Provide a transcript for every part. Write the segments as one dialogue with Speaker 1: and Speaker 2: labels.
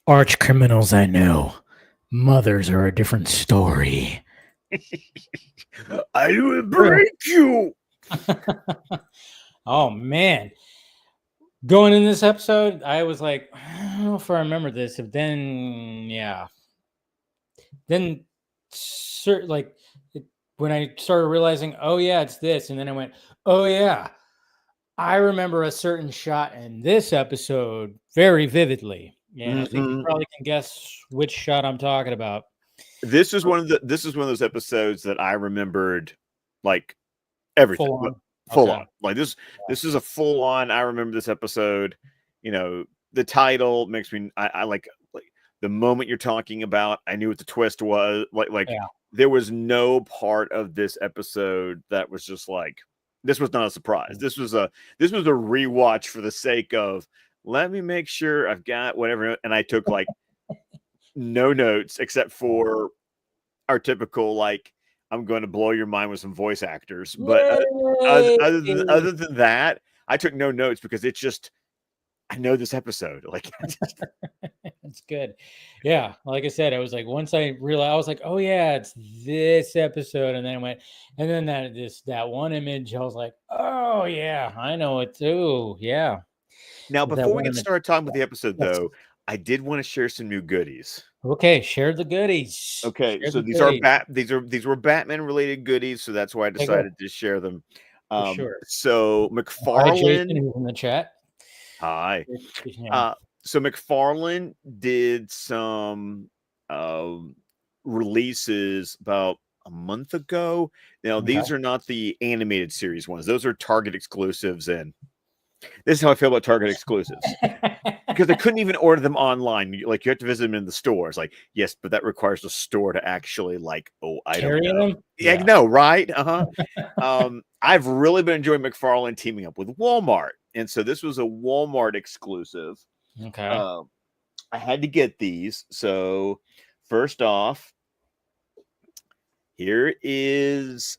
Speaker 1: Arch criminals I know. Mothers are a different story.
Speaker 2: I will
Speaker 1: Real.
Speaker 2: break you.
Speaker 1: Oh man. Going in this episode, I was like, I don't know if I remember this. If then yeah. Then like when I started realizing, oh yeah, it's this, and then I went, oh yeah, I remember a certain shot in this episode very vividly. And I think you
Speaker 2: Mhm.
Speaker 1: probably can guess which shot I'm talking about.
Speaker 2: This is one of those episodes that I remembered, like everything,
Speaker 1: Full on.
Speaker 2: full
Speaker 1: Okay.
Speaker 2: on. Like this is a full on. I remember this episode. You know, the title makes me. I like the moment you're talking about. I knew what the twist was. Like
Speaker 1: Yeah.
Speaker 2: there was no part of this episode that was just like this was not a surprise. This was a rewatch for the sake of let me make sure I've got whatever. And I took like no notes except for our typical like I'm going to blow your mind with some voice actors, but
Speaker 1: Yay!
Speaker 2: other than that, I took no notes because it's just I know this episode. Like
Speaker 1: That's good. Yeah, like I said, I was like, once I realized, I was like, oh yeah, it's this episode, and then I went, and then that one image, I was like, oh yeah, I know it too. Yeah,
Speaker 2: now,
Speaker 1: that
Speaker 2: before we
Speaker 1: one
Speaker 2: get
Speaker 1: image.
Speaker 2: started talking about the episode,
Speaker 1: Yes.
Speaker 2: though, I did want to share some new goodies.
Speaker 1: Okay, share the goodies.
Speaker 2: Okay,
Speaker 1: Share
Speaker 2: so
Speaker 1: the goodies
Speaker 2: these were Batman related goodies, so that's why I
Speaker 1: Okay, good
Speaker 2: decided to share them.
Speaker 1: for sure.
Speaker 2: So
Speaker 1: Hi, Jason,
Speaker 2: McFarlane,
Speaker 1: who's in the chat.
Speaker 2: hi.
Speaker 1: Yeah.
Speaker 2: Uh, so McFarlane did some um, releases about a month ago. Now,
Speaker 1: Okay.
Speaker 2: these are not the animated series ones; those are Target exclusives. And this is how I feel about Target exclusives because I couldn't even order them online. Like you have to visit them in the stores. Like yes, but that requires the store to actually like. Oh, I don't
Speaker 1: Carrying
Speaker 2: know.
Speaker 1: them?
Speaker 2: Yeah,
Speaker 1: Yeah.
Speaker 2: no, right? I've really been enjoying McFarlane teaming up with Walmart, and so this was a Walmart exclusive.
Speaker 1: Okay.
Speaker 2: Um, I had to get these. So, first off, here is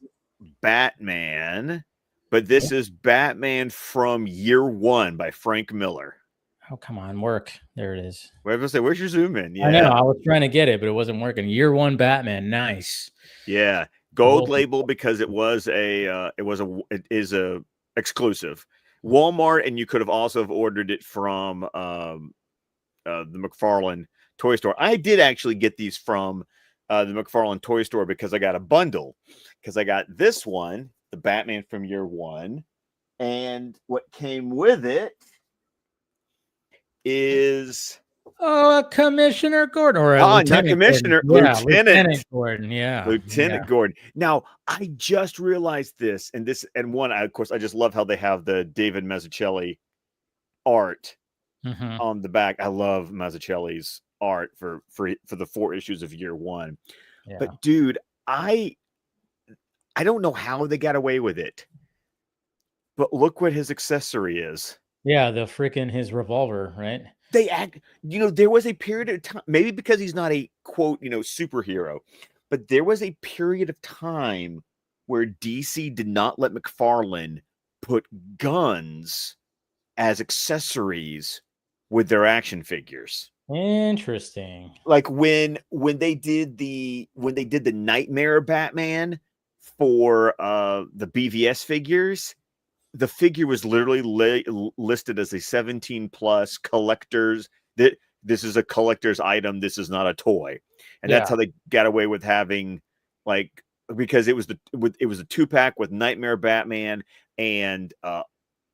Speaker 2: Batman, but this is Batman from Year One by Frank Miller.
Speaker 1: Oh, come on, work. There it is.
Speaker 2: What was I say? Where's your zoom in?
Speaker 1: I know.
Speaker 2: Yeah,
Speaker 1: I was trying to get it, but it wasn't working. Year one Batman. Nice.
Speaker 2: yeah.
Speaker 1: The
Speaker 2: Gold
Speaker 1: whole
Speaker 2: label because it is a exclusive Walmart, and you could have also have ordered it from the McFarlane toy store. I did actually get these from the McFarlane toy store because I got a bundle. Because I got this one, the Batman from Year One, and what came with it is
Speaker 1: Commissioner Gordon or
Speaker 2: not
Speaker 1: Lieutenant Gordon.
Speaker 2: Commissioner,
Speaker 1: Yeah,
Speaker 2: Lieutenant.
Speaker 1: Lieutenant Gordon. Yeah. Yeah.
Speaker 2: Lieutenant Gordon. Now, I just realized this, and one, of course, I just love how they have the David Mazzucchelli art
Speaker 1: Mm-hmm.
Speaker 2: on the back. I love Mazzucchelli's art for the 4 issues of Year One.
Speaker 1: Yeah.
Speaker 2: But dude, I don't know how they got away with it. But look what his accessory is.
Speaker 1: Yeah. The freaking his revolver, right?
Speaker 2: They act, there was a period of time, maybe because he's not a quote, superhero, but there was a period of time where DC did not let McFarlane put guns as accessories with their action figures.
Speaker 1: Interesting.
Speaker 2: Like when they did the Nightmare Batman for the BVS figures, the figure was literally listed as a 17 plus collector's. That this is a collector's item. This is not a toy, and that's
Speaker 1: Yeah.
Speaker 2: how they got away with having like because it was a 2-pack with Nightmare Batman and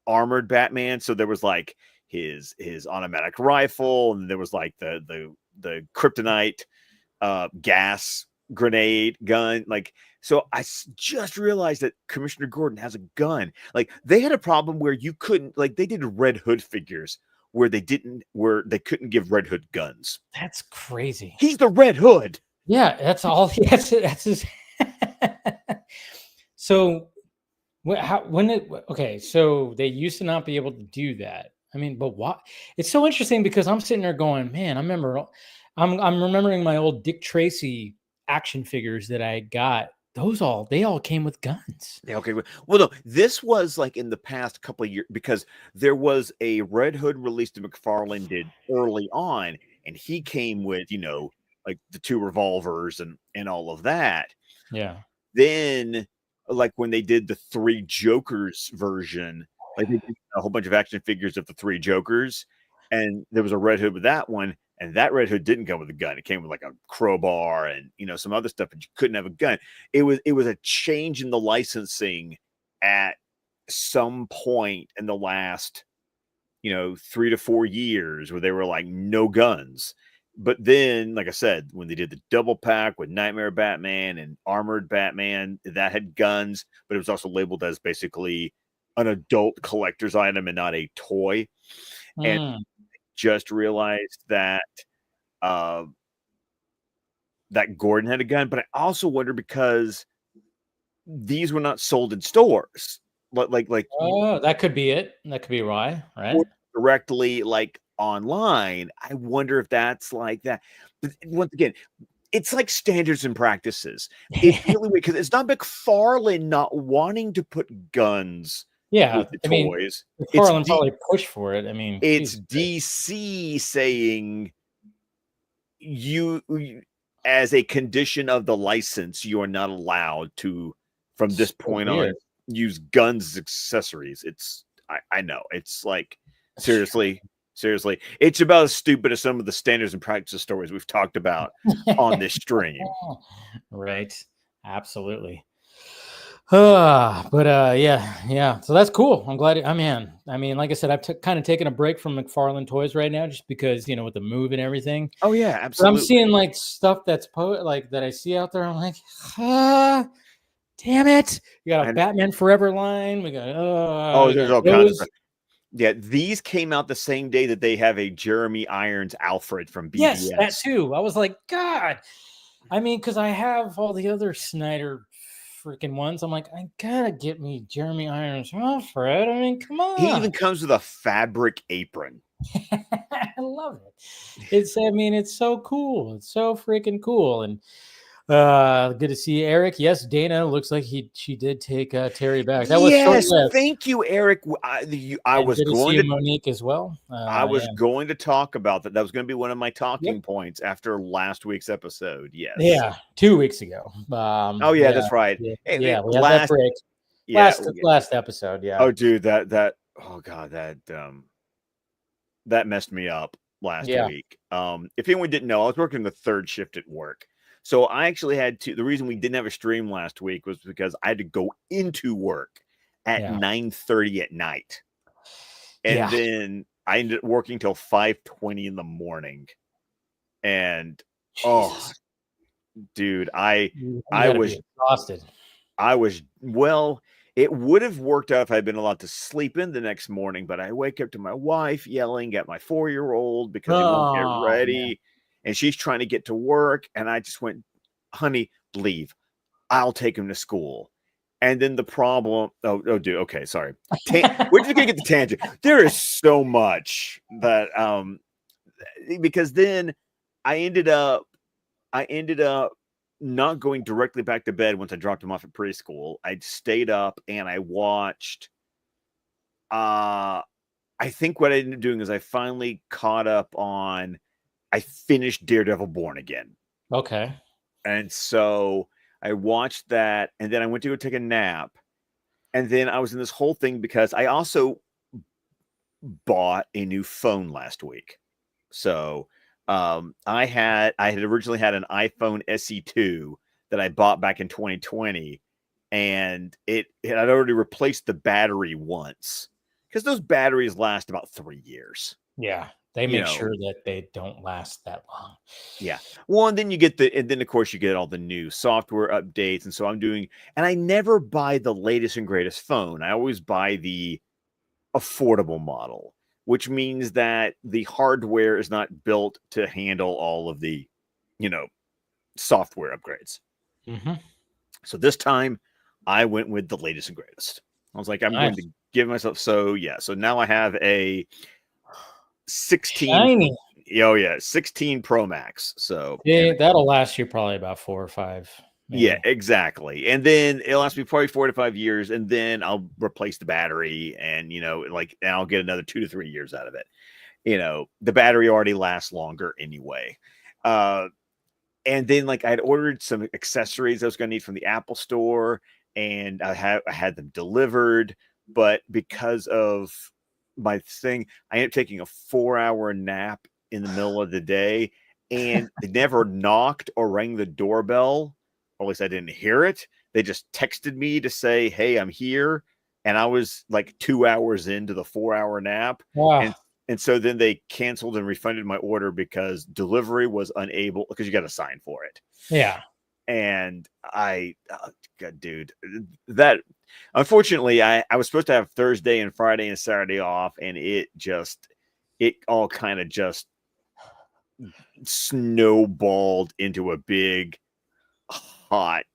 Speaker 2: armored Batman. So there was like his automatic rifle, and there was like the kryptonite gas grenade gun. Like, so I just realized that Commissioner Gordon has a gun. Like, they had a problem where you couldn't, like, they did Red Hood figures where they couldn't give Red Hood guns.
Speaker 1: That's crazy.
Speaker 2: He's the Red Hood.
Speaker 1: Yeah, that's all. That's his. So, okay, so they used to not be able to do that. I mean, but what? It's so interesting because I'm sitting there going, man, I'm remembering my old Dick Tracy action figures that I got. They all came with guns.
Speaker 2: Yeah, okay. Well, no, this was like in the past couple of years because there was a Red Hood release that McFarlane did early on, and he came with, like the 2 revolvers and all of that.
Speaker 1: Yeah.
Speaker 2: Then, like when they did the 3 Jokers version, like they did a whole bunch of action figures of the 3 Jokers, and there was a Red Hood with that one, and that Red Hood didn't come with a gun. It came with like a crowbar and some other stuff, but you couldn't have a gun. It was a change in the licensing at some point in the last 3 to 4 years where they were like no guns. But then, like I said, when they did the double pack with Nightmare Batman and Armored Batman, that had guns, but it was also labeled as basically an adult collector's item and not a toy. And just realized that that Gordon had a gun, but I also wonder because these were not sold in stores, like
Speaker 1: Oh, that could be it. That could be why, right?
Speaker 2: or directly like online. I wonder if that's like that. But once again, it's like standards and practices. It's really weird because it's not McFarlane not wanting to put guns
Speaker 1: Yeah,
Speaker 2: with the
Speaker 1: I mean,
Speaker 2: toys.
Speaker 1: McFarlane probably pushed for it. I mean,
Speaker 2: It's
Speaker 1: Jesus
Speaker 2: DC saying you as a condition of the license, you are not allowed to, from this
Speaker 1: so
Speaker 2: point on,
Speaker 1: weird.
Speaker 2: use guns as accessories. I know. It's like seriously. It's about as stupid as some of the standards and practices stories we've talked about on this stream.
Speaker 1: Right. Absolutely. Yeah. So that's cool. I'm glad. I mean, like I said, I've kind of taken a break from McFarlane toys right now, just because with the move and everything.
Speaker 2: Oh yeah,
Speaker 1: But
Speaker 2: absolutely.
Speaker 1: I'm seeing like stuff that's like that I see out there. I'm like, damn it! You got a Batman Forever line. We got
Speaker 2: there's all kinds of stuff. Yeah, these came out the same day that they have a Jeremy Irons Alfred from BBS.
Speaker 1: Yes, that too. I was like, God. I mean, because I have all the other Snyder freaking ones. I'm like, I gotta get me Jeremy Irons Alfred. I mean, come on.
Speaker 2: He even comes with a fabric apron.
Speaker 1: I love it. It's so cool. It's so freaking cool. And good to see Eric. Yes, Dana looks like she did take Terry back. That was short-lived.
Speaker 2: Thank you, Eric. I was
Speaker 1: good
Speaker 2: going
Speaker 1: to see Monique as well.
Speaker 2: I was going to talk about that. That was going to be one of my talking points after last week's episode. Yes.
Speaker 1: Yeah, 2 weeks ago.
Speaker 2: That's right.
Speaker 1: Yeah, we had that break.
Speaker 2: Yeah,
Speaker 1: last episode. Yeah.
Speaker 2: Oh, dude, that oh god, that messed me up last week. If anyone didn't know, I was working the 3rd shift at work. So I actually had to. The reason we didn't have a stream last week was because I had to go into work at 9:30 at night, and then I ended up working till 5:20 in the morning. And
Speaker 1: Jesus.
Speaker 2: dude, I was
Speaker 1: exhausted.
Speaker 2: It would have worked out if I'd been allowed to sleep in the next morning, but I wake up to my wife yelling at my 4-year-old because he won't get ready. Man. And she's trying to get to work. And I just went, honey, leave. I'll take him to school. And then the problem, dude, okay, sorry. We're just going to get the tangent. There is so much that, because then I ended up not going directly back to bed once I dropped him off at preschool. I stayed up and I watched, I think what I ended up doing is I finally caught up on, I finished Daredevil Born Again.
Speaker 1: Okay.
Speaker 2: And so I watched that, and then I went to go take a nap. And then I was in this whole thing because I also bought a new phone last week. So I had originally had an iPhone SE2 that I bought back in 2020, and it had already replaced the battery once, because those batteries last about 3 years.
Speaker 1: Yeah. They make sure that they don't last that long.
Speaker 2: Yeah. Well, and then of course you get all the new software updates. And so and I never buy the latest and greatest phone. I always buy the affordable model, which means that the hardware is not built to handle all of the, software upgrades.
Speaker 1: Mm-hmm.
Speaker 2: So this time I went with the latest and greatest. I was like, I'm going to give myself. So now I have a 16.
Speaker 1: Shiny.
Speaker 2: 16 Pro Max. So
Speaker 1: that'll last you probably about 4 or 5.
Speaker 2: Maybe. Yeah, exactly. And then it'll last me probably 4 to 5 years, and then I'll replace the battery, and and I'll get another 2 to 3 years out of it. the battery already lasts longer anyway. And then like I had ordered some accessories I was going to need from the Apple store, and I had them delivered, but because of my thing, I ended up taking a 4-hour nap in the middle of the day, and they never knocked or rang the doorbell, or at least I didn't hear it. They just texted me to say, "Hey, I'm here," and I was like 2 hours into the 4-hour nap, and
Speaker 1: Wow.
Speaker 2: and so then they canceled and refunded my order because delivery was unable, because you got to sign for it.
Speaker 1: Yeah.
Speaker 2: And God, dude, that unfortunately, I was supposed to have Thursday and Friday and Saturday off, and it all kind of just snowballed into a big, hot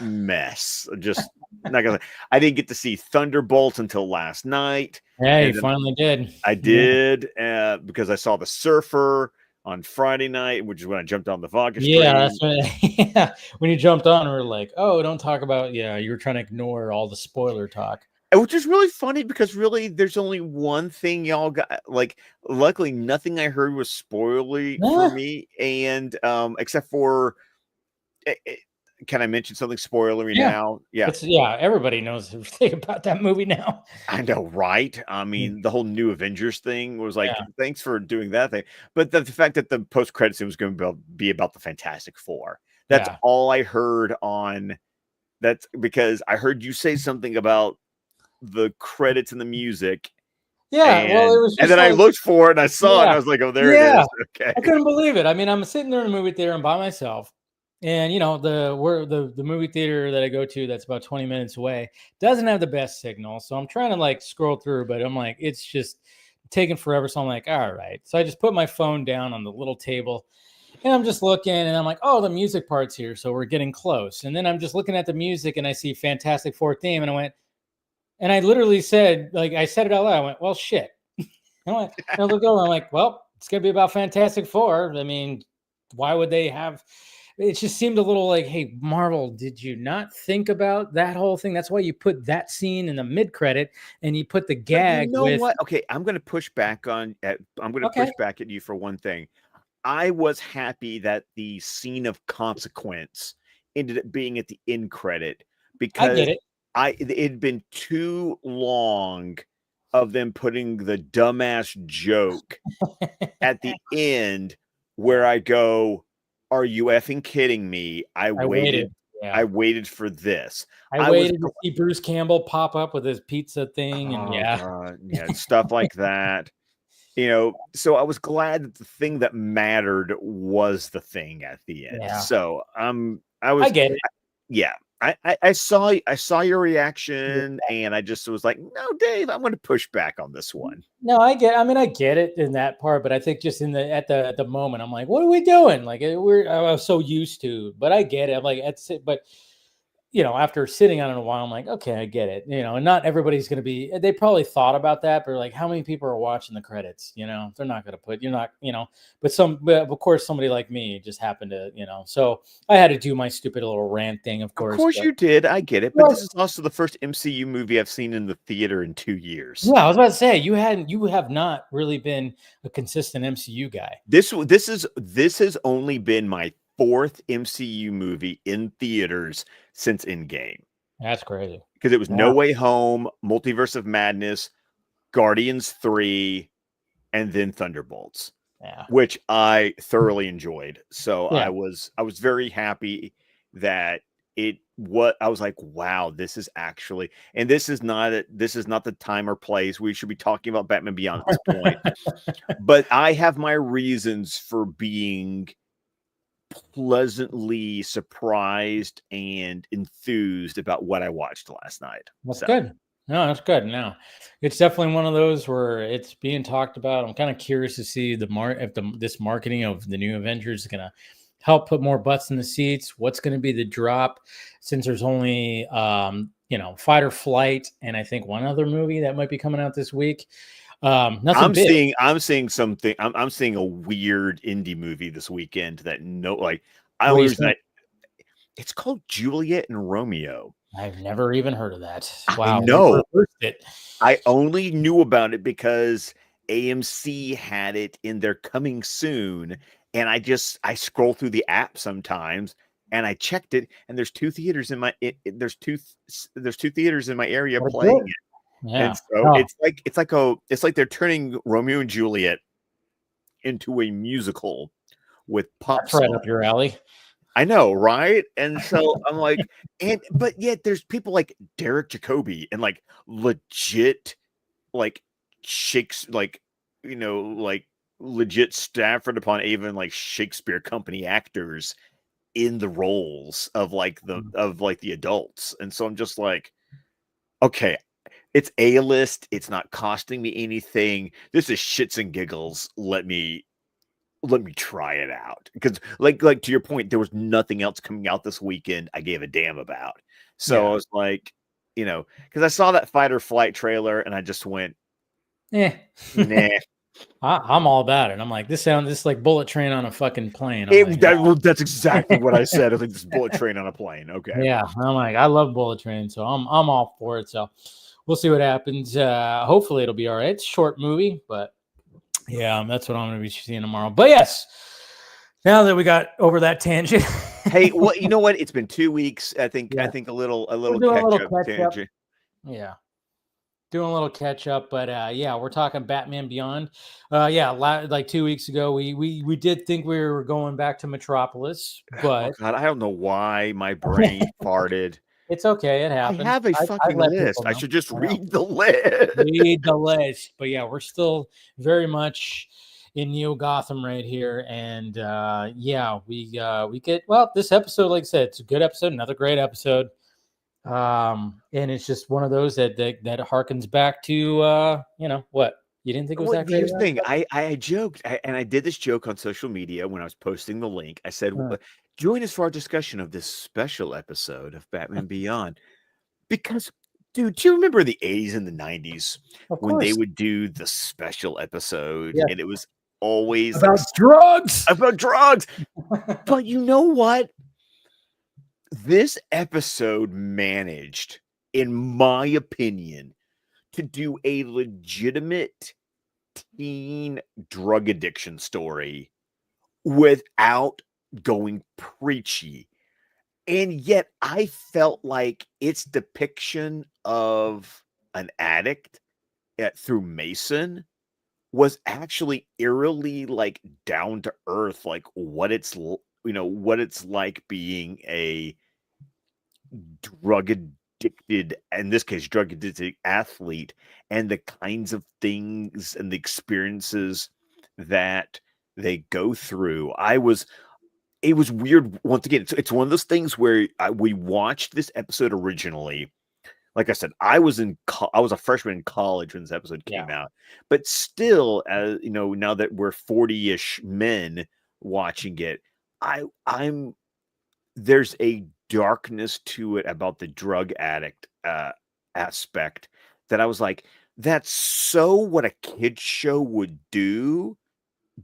Speaker 2: mess. Just not gonna. I didn't get to see Thunderbolts until last night,
Speaker 1: Yeah, you
Speaker 2: and then
Speaker 1: finally did.
Speaker 2: I
Speaker 1: Yeah.
Speaker 2: did because I saw The Surfer on Friday night, which is when I jumped on the vodka
Speaker 1: Yeah,
Speaker 2: stream.
Speaker 1: that's when yeah. When you jumped on, we are like, oh, don't talk about you were trying to ignore all the spoiler talk.
Speaker 2: Which is really funny because really there's only one thing y'all got. Like, luckily nothing I heard was spoilery for
Speaker 1: Huh?
Speaker 2: me, and except for can I mention something spoilery
Speaker 1: Yeah.
Speaker 2: now? Yeah,
Speaker 1: Everybody knows everything about that movie now.
Speaker 2: I know, right? I
Speaker 1: Mm.
Speaker 2: mean, the whole new Avengers thing was like,
Speaker 1: Yeah,
Speaker 2: thanks for doing that thing. But the fact that the post credits scene was going to be about the Fantastic Four. That's
Speaker 1: yeah.
Speaker 2: all I heard on. That's because I heard you say something about the credits and the music,
Speaker 1: Yeah, well, it
Speaker 2: and
Speaker 1: was
Speaker 2: and
Speaker 1: just
Speaker 2: then I
Speaker 1: like
Speaker 2: looked for it and I saw it and
Speaker 1: yeah,
Speaker 2: I was like, oh, there it
Speaker 1: yeah.
Speaker 2: is.
Speaker 1: I
Speaker 2: Okay.
Speaker 1: couldn't believe it. I mean, I'm sitting there in the movie theater and by myself, and the movie theater that I go to that's about 20 minutes away doesn't have the best signal. So I'm trying to like scroll through, but I'm like, it's just taking forever. So I'm like, all right. So I just put my phone down on the little table and I'm just looking and I'm like, oh, the music part's here. So we're getting close. And then I'm just looking at the music and I see Fantastic Four theme and I went, and I literally said, like, I said it out loud. I went, well, shit. I look over, I'm like, well, it's gonna be about Fantastic Four. I mean, why would they have it just seemed a little like, hey, Marvel, did you not think about that whole thing? That's why you put that scene in the mid credit and you put the
Speaker 2: But you
Speaker 1: gag
Speaker 2: know
Speaker 1: with
Speaker 2: what? Okay, I'm going to push back
Speaker 1: okay,
Speaker 2: at you for one thing. I was happy that the scene of consequence ended up being at the end credit,
Speaker 1: I
Speaker 2: because
Speaker 1: get it.
Speaker 2: it had been too long of them putting the dumbass joke at the end, where
Speaker 1: Yeah,
Speaker 2: I go, "Are you effing kidding me?
Speaker 1: I waited. Yeah.
Speaker 2: I waited for this."
Speaker 1: I
Speaker 2: I was
Speaker 1: waited to see Bruce Campbell pop up with his pizza thing, and
Speaker 2: Oh
Speaker 1: yeah,
Speaker 2: god, yeah, stuff like that. So I was glad that the thing that mattered was the thing at the end.
Speaker 1: yeah,
Speaker 2: So I
Speaker 1: I
Speaker 2: was
Speaker 1: get it.
Speaker 2: yeah. I saw your reaction, and I just was like, no, Dave, I'm going to push back on this one.
Speaker 1: No, I mean, I get it in that part, but I think just in the moment, I'm like, what are we doing? Like, I was so used to, but I get it. I'm like, that's it. But after sitting on it a while, I'm like, okay, I get it. And not everybody's going to be. They probably thought about that, but like, how many people are watching the credits? They're not going to put. You're not. But of course, somebody like me just happened to. So I had to do my stupid little rant thing, of
Speaker 2: Of
Speaker 1: course.
Speaker 2: course
Speaker 1: But
Speaker 2: you did. I get it. But
Speaker 1: well,
Speaker 2: this is also the first MCU movie I've seen in the theater in 2 years.
Speaker 1: yeah, I was about to say you have not really been a consistent MCU guy.
Speaker 2: This has only been my fourth MCU movie in theaters since Endgame,
Speaker 1: That's crazy.
Speaker 2: because it was No
Speaker 1: Wow.
Speaker 2: Way Home, Multiverse of Madness, Guardians 3, and then Thunderbolts,
Speaker 1: Yeah.
Speaker 2: which I thoroughly enjoyed. So
Speaker 1: Yeah.
Speaker 2: I was very happy that it what I was like, wow, this is actually, and this is not the time or place we should be talking about Batman Beyond at this point. But I have my reasons for being pleasantly surprised and enthused about what I watched last night.
Speaker 1: That's
Speaker 2: So
Speaker 1: good. No, that's good. No, it's definitely one of those where it's being talked about. I'm kind of curious to see if this marketing of the new Avengers is going to help put more butts in the seats. What's going to be the drop, since there's only Fight or Flight and I think one other movie that might be coming out this week. Nothing big.
Speaker 2: I'm seeing something. I'm seeing a weird indie movie this weekend that I
Speaker 1: What do
Speaker 2: only
Speaker 1: you
Speaker 2: reason
Speaker 1: think?
Speaker 2: it's called Juliet and Romeo.
Speaker 1: I've never even heard of that.
Speaker 2: I
Speaker 1: Wow, we
Speaker 2: know.
Speaker 1: reversed it.
Speaker 2: I only knew about it because AMC had it in their coming soon, and I scroll through the app sometimes, and I checked it, and there's two theaters in my there's two theaters in my area
Speaker 1: What a
Speaker 2: playing
Speaker 1: good.
Speaker 2: it,
Speaker 1: Yeah.
Speaker 2: and so
Speaker 1: Oh,
Speaker 2: it's like they're turning Romeo and Juliet into a musical with pop
Speaker 1: that's right
Speaker 2: songs.
Speaker 1: up your alley.
Speaker 2: I know, right? And so I'm like, but yet there's people like Derek Jacobi and like legit like Shakespeare, like like legit Stafford upon Avon like Shakespeare company actors in the roles of like the adults. And so I'm just like, okay, it's A-list, it's not costing me anything. This is shits and giggles. Let me try it out, because like to your point, there was nothing else coming out this weekend I gave a damn about. So I
Speaker 1: Yeah.
Speaker 2: was like, because I saw that Fight or Flight trailer and I just went,
Speaker 1: Yeah.
Speaker 2: nah.
Speaker 1: I'm all about it. I'm like, this sounds this like Bullet Train on a fucking plane. I'm like,
Speaker 2: That's exactly what I said. I think this bullet train on a plane. Okay.
Speaker 1: yeah. I'm like, I love Bullet Train, so I'm all for it. So we'll see what happens. Hopefully it'll be all right. It's a short movie, but yeah, that's what I'm going to be seeing tomorrow. But yes, now that we got over that tangent,
Speaker 2: Hey, well, you know what? It's been 2 weeks. I think
Speaker 1: yeah,
Speaker 2: a little
Speaker 1: we're doing a
Speaker 2: catch
Speaker 1: little
Speaker 2: up
Speaker 1: catch up.
Speaker 2: tangent.
Speaker 1: Yeah. Doing a little catch up, but yeah, we're talking Batman Beyond. Yeah, like 2 weeks ago, we did think we were going back to Metropolis,
Speaker 2: Oh
Speaker 1: but
Speaker 2: God, I don't know why my brain farted.
Speaker 1: it's okay. It
Speaker 2: I
Speaker 1: happens.
Speaker 2: have a
Speaker 1: I
Speaker 2: fucking
Speaker 1: let
Speaker 2: list.
Speaker 1: people
Speaker 2: I
Speaker 1: know.
Speaker 2: should just
Speaker 1: I know.
Speaker 2: read the list.
Speaker 1: Read the list, but yeah, we're still very much in Neo Gotham right here, and yeah, we get well. This episode, like I said, it's a good episode, another great episode. And it's just one of those that harkens back to what you didn't think it was
Speaker 2: Well,
Speaker 1: that great
Speaker 2: here's the
Speaker 1: about
Speaker 2: thing.
Speaker 1: it?
Speaker 2: I joked, and I did this joke on social media when I was posting the link. I said,
Speaker 1: Uh,
Speaker 2: "Join us for our discussion of this special episode of Batman Beyond." Because, dude, do you remember the 80s and the 90s
Speaker 1: of
Speaker 2: when they
Speaker 1: course,
Speaker 2: would do the special episode,
Speaker 1: yeah,
Speaker 2: and it was always like
Speaker 1: about drugs.
Speaker 2: about drugs? But you know what? This episode managed, in my opinion, to do a legitimate teen drug addiction story without going preachy. And yet I felt like its depiction of an addict through Mason was actually eerily like down to earth, like what it's like being a drug addicted, in this case, drug addicted athlete, and the kinds of things and the experiences that they go through. It was weird. Once again, it's one of those things where we watched this episode originally. Like I said, I was a freshman in college when this episode
Speaker 1: Yeah,
Speaker 2: came out, but still, as you know, now that we're 40-ish men watching it, I'm there's a darkness to it about the drug addict aspect that I was like, that's so what a kid show would do,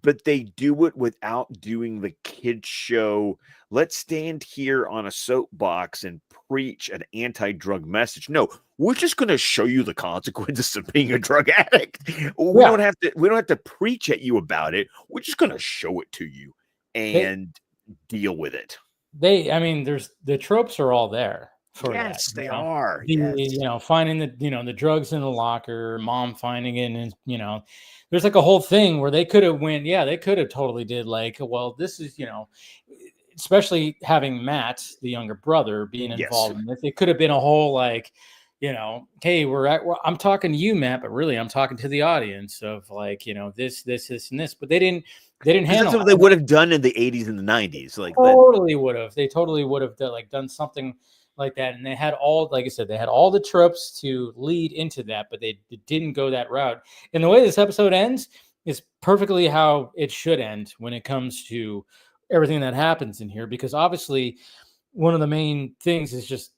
Speaker 2: but they do it without doing the kid show. Let's stand here on a soapbox and preach an anti-drug message. No, we're just going to show you the consequences of being a drug addict.
Speaker 1: yeah.
Speaker 2: We don't have to preach at you about it. We're just going to show it to you
Speaker 1: They
Speaker 2: and deal with it.
Speaker 1: I mean, there's the tropes are all there for that.
Speaker 2: Yes, they are.
Speaker 1: The
Speaker 2: Yes.
Speaker 1: finding the drugs in the locker, mom finding it, and there's like a whole thing where they could have went. Yeah, they could have totally did like, well, this is especially having Matt, the younger brother, being
Speaker 2: Yes.
Speaker 1: involved in this. It could have been a whole like, hey, I'm talking to you, Matt, but really I'm talking to the audience of like, this, and this. But they didn't
Speaker 2: Because that's
Speaker 1: handle
Speaker 2: what they would have done in the 80s and the 90s. Like that.
Speaker 1: totally would have. They totally would have done something like that. And they had all, like I said, they had all the tropes to lead into that, but they didn't go that route. And the way this episode ends is perfectly how it should end when it comes to everything that happens in here, because obviously one of the main things is just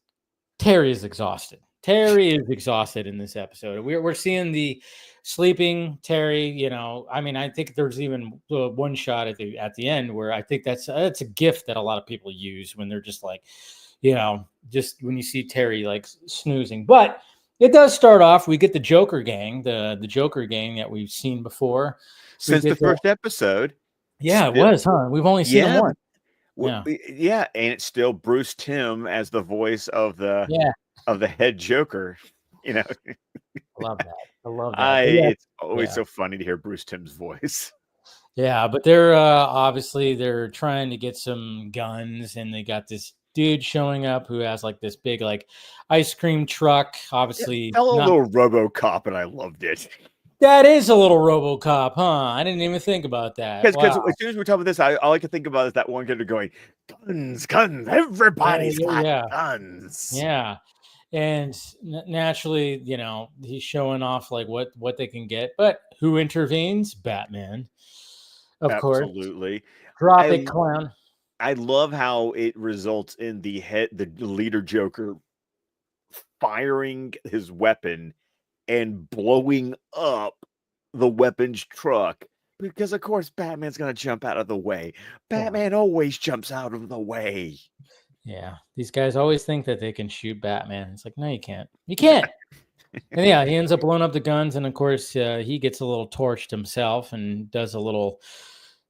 Speaker 1: Terry is exhausted. Terry is exhausted in this episode. We're seeing the sleeping Terry. I mean, I think there's even one shot at the end where I think that's a gift that a lot of people use when they're just like, just when you see Terry like snoozing. But It does start off. We get the Joker gang, the Joker gang that we've seen before. We
Speaker 2: Since the
Speaker 1: get the
Speaker 2: first episode.
Speaker 1: yeah, it was, huh? We've only seen them
Speaker 2: Yeah.
Speaker 1: once. Yeah,
Speaker 2: Yeah, and it's still Bruce Timm as the voice of the
Speaker 1: yeah,
Speaker 2: head Joker. You know,
Speaker 1: I love that. I love that. But
Speaker 2: it's always
Speaker 1: yeah,
Speaker 2: so funny to hear Bruce Timm's voice.
Speaker 1: yeah. But they're obviously they're trying to get some guns, and they got this dude showing up who has like this big like ice cream truck.
Speaker 2: It
Speaker 1: Obviously,
Speaker 2: felt a
Speaker 1: not.
Speaker 2: little RoboCop, and I loved it.
Speaker 1: That is a little RoboCop, huh? I didn't even think about that.
Speaker 2: Because
Speaker 1: Wow.
Speaker 2: as soon as we talk about this, all I can think about is that one character going, "Guns, guns!
Speaker 1: Yeah,
Speaker 2: Everybody's
Speaker 1: yeah,
Speaker 2: got
Speaker 1: yeah.
Speaker 2: guns."
Speaker 1: Yeah. And naturally, he's showing off like what they can get. But who intervenes? Batman, of course.
Speaker 2: Absolutely.
Speaker 1: Drop
Speaker 2: I
Speaker 1: it, clown.
Speaker 2: I love how it results in the leader Joker firing his weapon and blowing up the weapon's truck. Because of course Batman's gonna jump out of the way. Batman always jumps out of the way.
Speaker 1: Yeah, these guys always think that they can shoot Batman. It's like, no, you can't. You can't. And yeah, he ends up blowing up the guns, and of course, he gets a little torched himself and does a little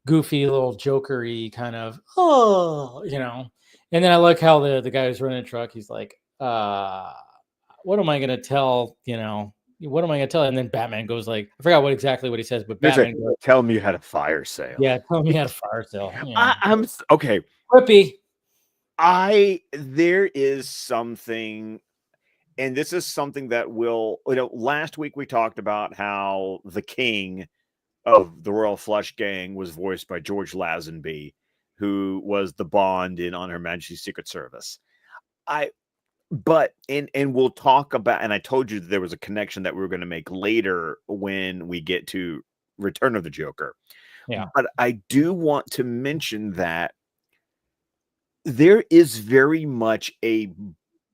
Speaker 1: goofy, little jokery kind of, And then I like how the guy who's running the truck, he's like, what am I gonna tell? What am I gonna tell? And then Batman goes like, I forgot exactly what he says, but
Speaker 2: There's a
Speaker 1: Batman goes,
Speaker 2: tell me how to fire sale.
Speaker 1: yeah, tell me how to fire sale.
Speaker 2: I'm okay.
Speaker 1: Quippy.
Speaker 2: There is something, and this is something that last week we talked about how the king of the Royal Flush Gang was voiced by George Lazenby, who was the Bond in On Her Majesty's Secret Service. And we'll talk about, and I told you that there was a connection that we were going to make later when we get to Return of the Joker.
Speaker 1: Yeah.
Speaker 2: But I do want to mention that there is very much a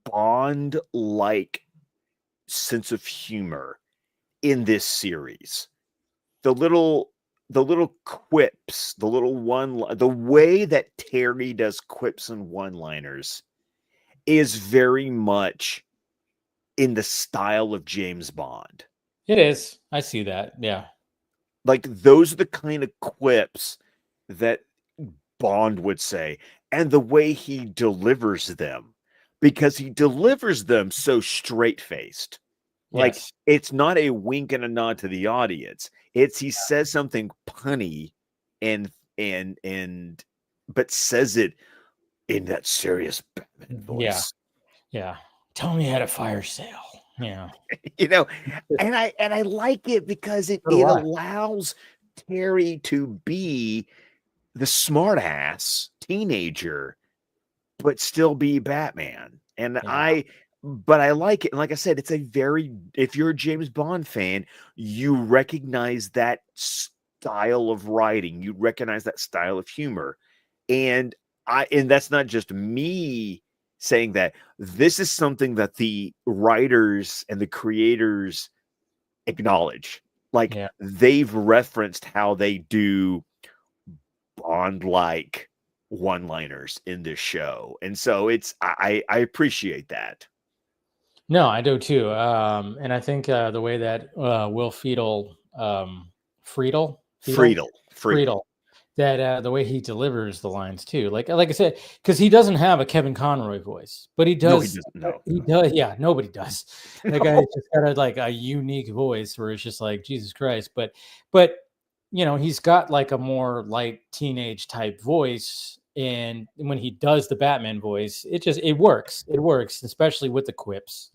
Speaker 2: Bond-like sense of humor in this series. The little quips, the way that Terry does quips and one-liners is very much in the style of James Bond.
Speaker 1: It is. I see that. Yeah.
Speaker 2: Like those are the kind of quips that Bond would say, and the way he delivers them, because he delivers them so straight-faced. Like
Speaker 1: Yes.
Speaker 2: it's not a wink and a nod to the audience. He says something punny and but says it in that serious Batman voice.
Speaker 1: Yeah. Tell me how to fire sale. Yeah.
Speaker 2: And I like it because it allows Terry to be the smartass teenager, but still be Batman. And
Speaker 1: Yeah.
Speaker 2: but I like it. And like I said, if you're a James Bond fan, you recognize that style of writing, you recognize that style of humor. And that's not just me saying that. This is something that the writers and the creators acknowledge. Like
Speaker 1: Yeah.
Speaker 2: they've referenced how they do Bond-like one-liners in this show. And so I appreciate that.
Speaker 1: No, I do too. And I think the way that Will Friedle, that the way he delivers the lines too, like I said, because he doesn't have a Kevin Conroy voice, but he
Speaker 2: No, he
Speaker 1: does.
Speaker 2: doesn't. No.
Speaker 1: He does. Yeah, nobody does. That guy's just got a unique voice where it's just like Jesus Christ. But he's got like a more light teenage type voice. And when he does the Batman voice, it works. It works, especially with the quips.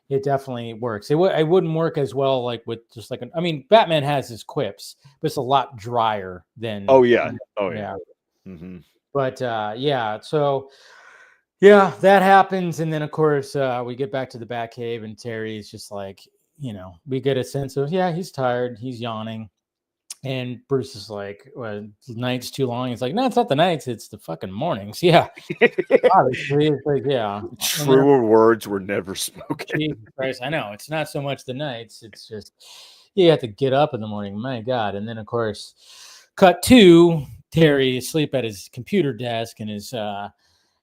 Speaker 1: It definitely works. It wouldn't work as well like with just like Batman has his quips, but it's a lot drier than.
Speaker 2: Oh yeah. Mm-hmm.
Speaker 1: But yeah, so yeah, that happens, and then of course we get back to the Batcave, and Terry's just like, we get a sense of he's tired, he's yawning. And Bruce is like, well, the night's too long. He's like, no, it's not the nights, it's the fucking mornings. Yeah. Obviously, it's like, yeah.
Speaker 2: Truer words were never spoken.
Speaker 1: Jesus Christ, I know. It's not so much the nights, it's just you have to get up in the morning. My God. And then of course, cut to Terry asleep at his computer desk, and his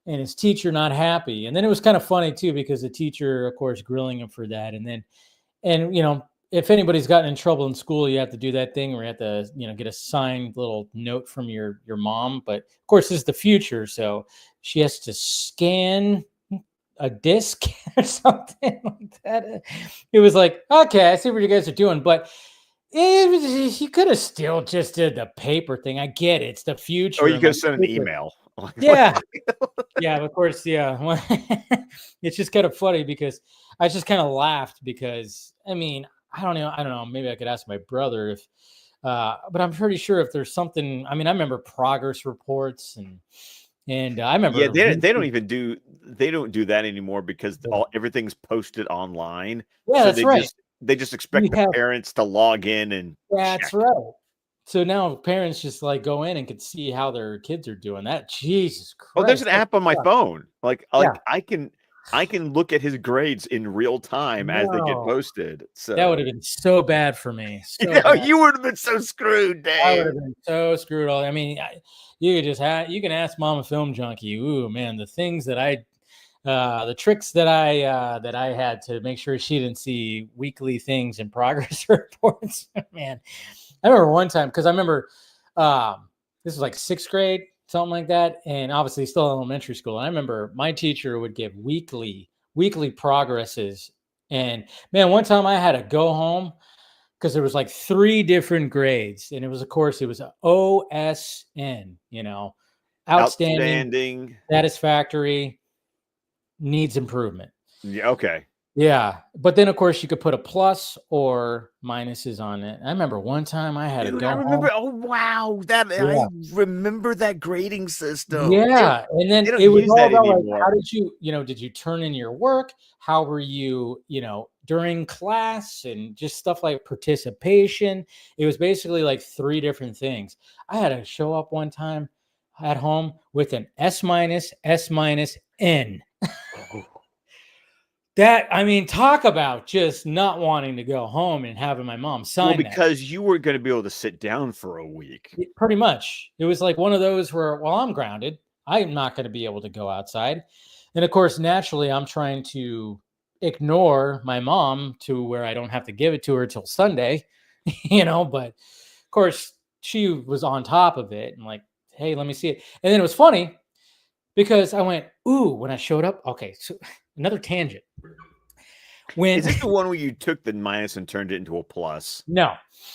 Speaker 1: and his teacher not happy. And then it was kind of funny too, because the teacher, of course, grilling him for that. And then, and if anybody's gotten in trouble in school, you have to do that thing where you have to, get a signed little note from your mom. But of course, this is the future, so she has to scan a disc or something like that. It was like, okay, I see what you guys are doing, but you could have still just did the paper thing. I get it; it's the future.
Speaker 2: Or you could have
Speaker 1: like,
Speaker 2: sent an email.
Speaker 1: yeah, yeah, of course, yeah. It's just kind of funny because I just kind of laughed because I mean, I don't know. Maybe I could ask my brother if, but I'm pretty sure if there's something. I mean, I remember progress reports and I
Speaker 2: Yeah,
Speaker 1: remember.
Speaker 2: they don't do that anymore because everything's posted online.
Speaker 1: Yeah,
Speaker 2: So
Speaker 1: that's right.
Speaker 2: they just expect
Speaker 1: You
Speaker 2: the
Speaker 1: have
Speaker 2: parents to log in and
Speaker 1: That's
Speaker 2: check.
Speaker 1: right. So now parents just like go in and could see how their kids are doing. That Jesus
Speaker 2: Oh, there's
Speaker 1: Christ.
Speaker 2: an app on my phone.
Speaker 1: Yeah.
Speaker 2: I can look at his grades in real time as they get
Speaker 1: No,
Speaker 2: posted.
Speaker 1: that would
Speaker 2: So
Speaker 1: have been so bad for me. So bad.
Speaker 2: you would have been so screwed,
Speaker 1: I would
Speaker 2: Dave.
Speaker 1: have been so screwed. I mean, you could just you can ask Mama Film Junkie. Ooh, man, the things that the tricks that I had to make sure she didn't see weekly things and progress reports. Man, I remember one time because I remember this was like sixth grade, something like that, and obviously still elementary school. And I remember my teacher would give weekly progresses. And man, one time I had to go home because there was like three different grades, and it was, of course, it was OSN, outstanding,
Speaker 2: Outstanding.
Speaker 1: satisfactory, needs improvement.
Speaker 2: Yeah, okay.
Speaker 1: Yeah, but then of course you could put a plus or minuses on it. I remember one time I had to
Speaker 2: Dude, I
Speaker 1: go
Speaker 2: remember.
Speaker 1: home.
Speaker 2: Oh wow, that I
Speaker 1: Yeah.
Speaker 2: remember that grading system.
Speaker 1: Yeah, and
Speaker 2: They
Speaker 1: then
Speaker 2: don't
Speaker 1: it was
Speaker 2: use
Speaker 1: all
Speaker 2: that
Speaker 1: about like, how
Speaker 2: anymore.
Speaker 1: did did you turn in your work? How were you, during class, and just stuff like participation. It was basically like three different things. I had to show up one time at home with an S minus, S minus, N. That, I mean, talk about just not wanting to go home and having my mom
Speaker 2: Well,
Speaker 1: sign that.
Speaker 2: because you weren't going to be able to sit down for a week.
Speaker 1: Pretty much. It was like one of those where, well, I'm grounded. I'm not going to be able to go outside. And of course, naturally, I'm trying to ignore my mom to where I don't have to give it to her till Sunday, but of course, she was on top of it and like, hey, let me see it. And then it was funny because I went, ooh, when I showed up. Okay, so another tangent.
Speaker 2: Is this the one where you took the minus and turned it into a plus?
Speaker 1: No,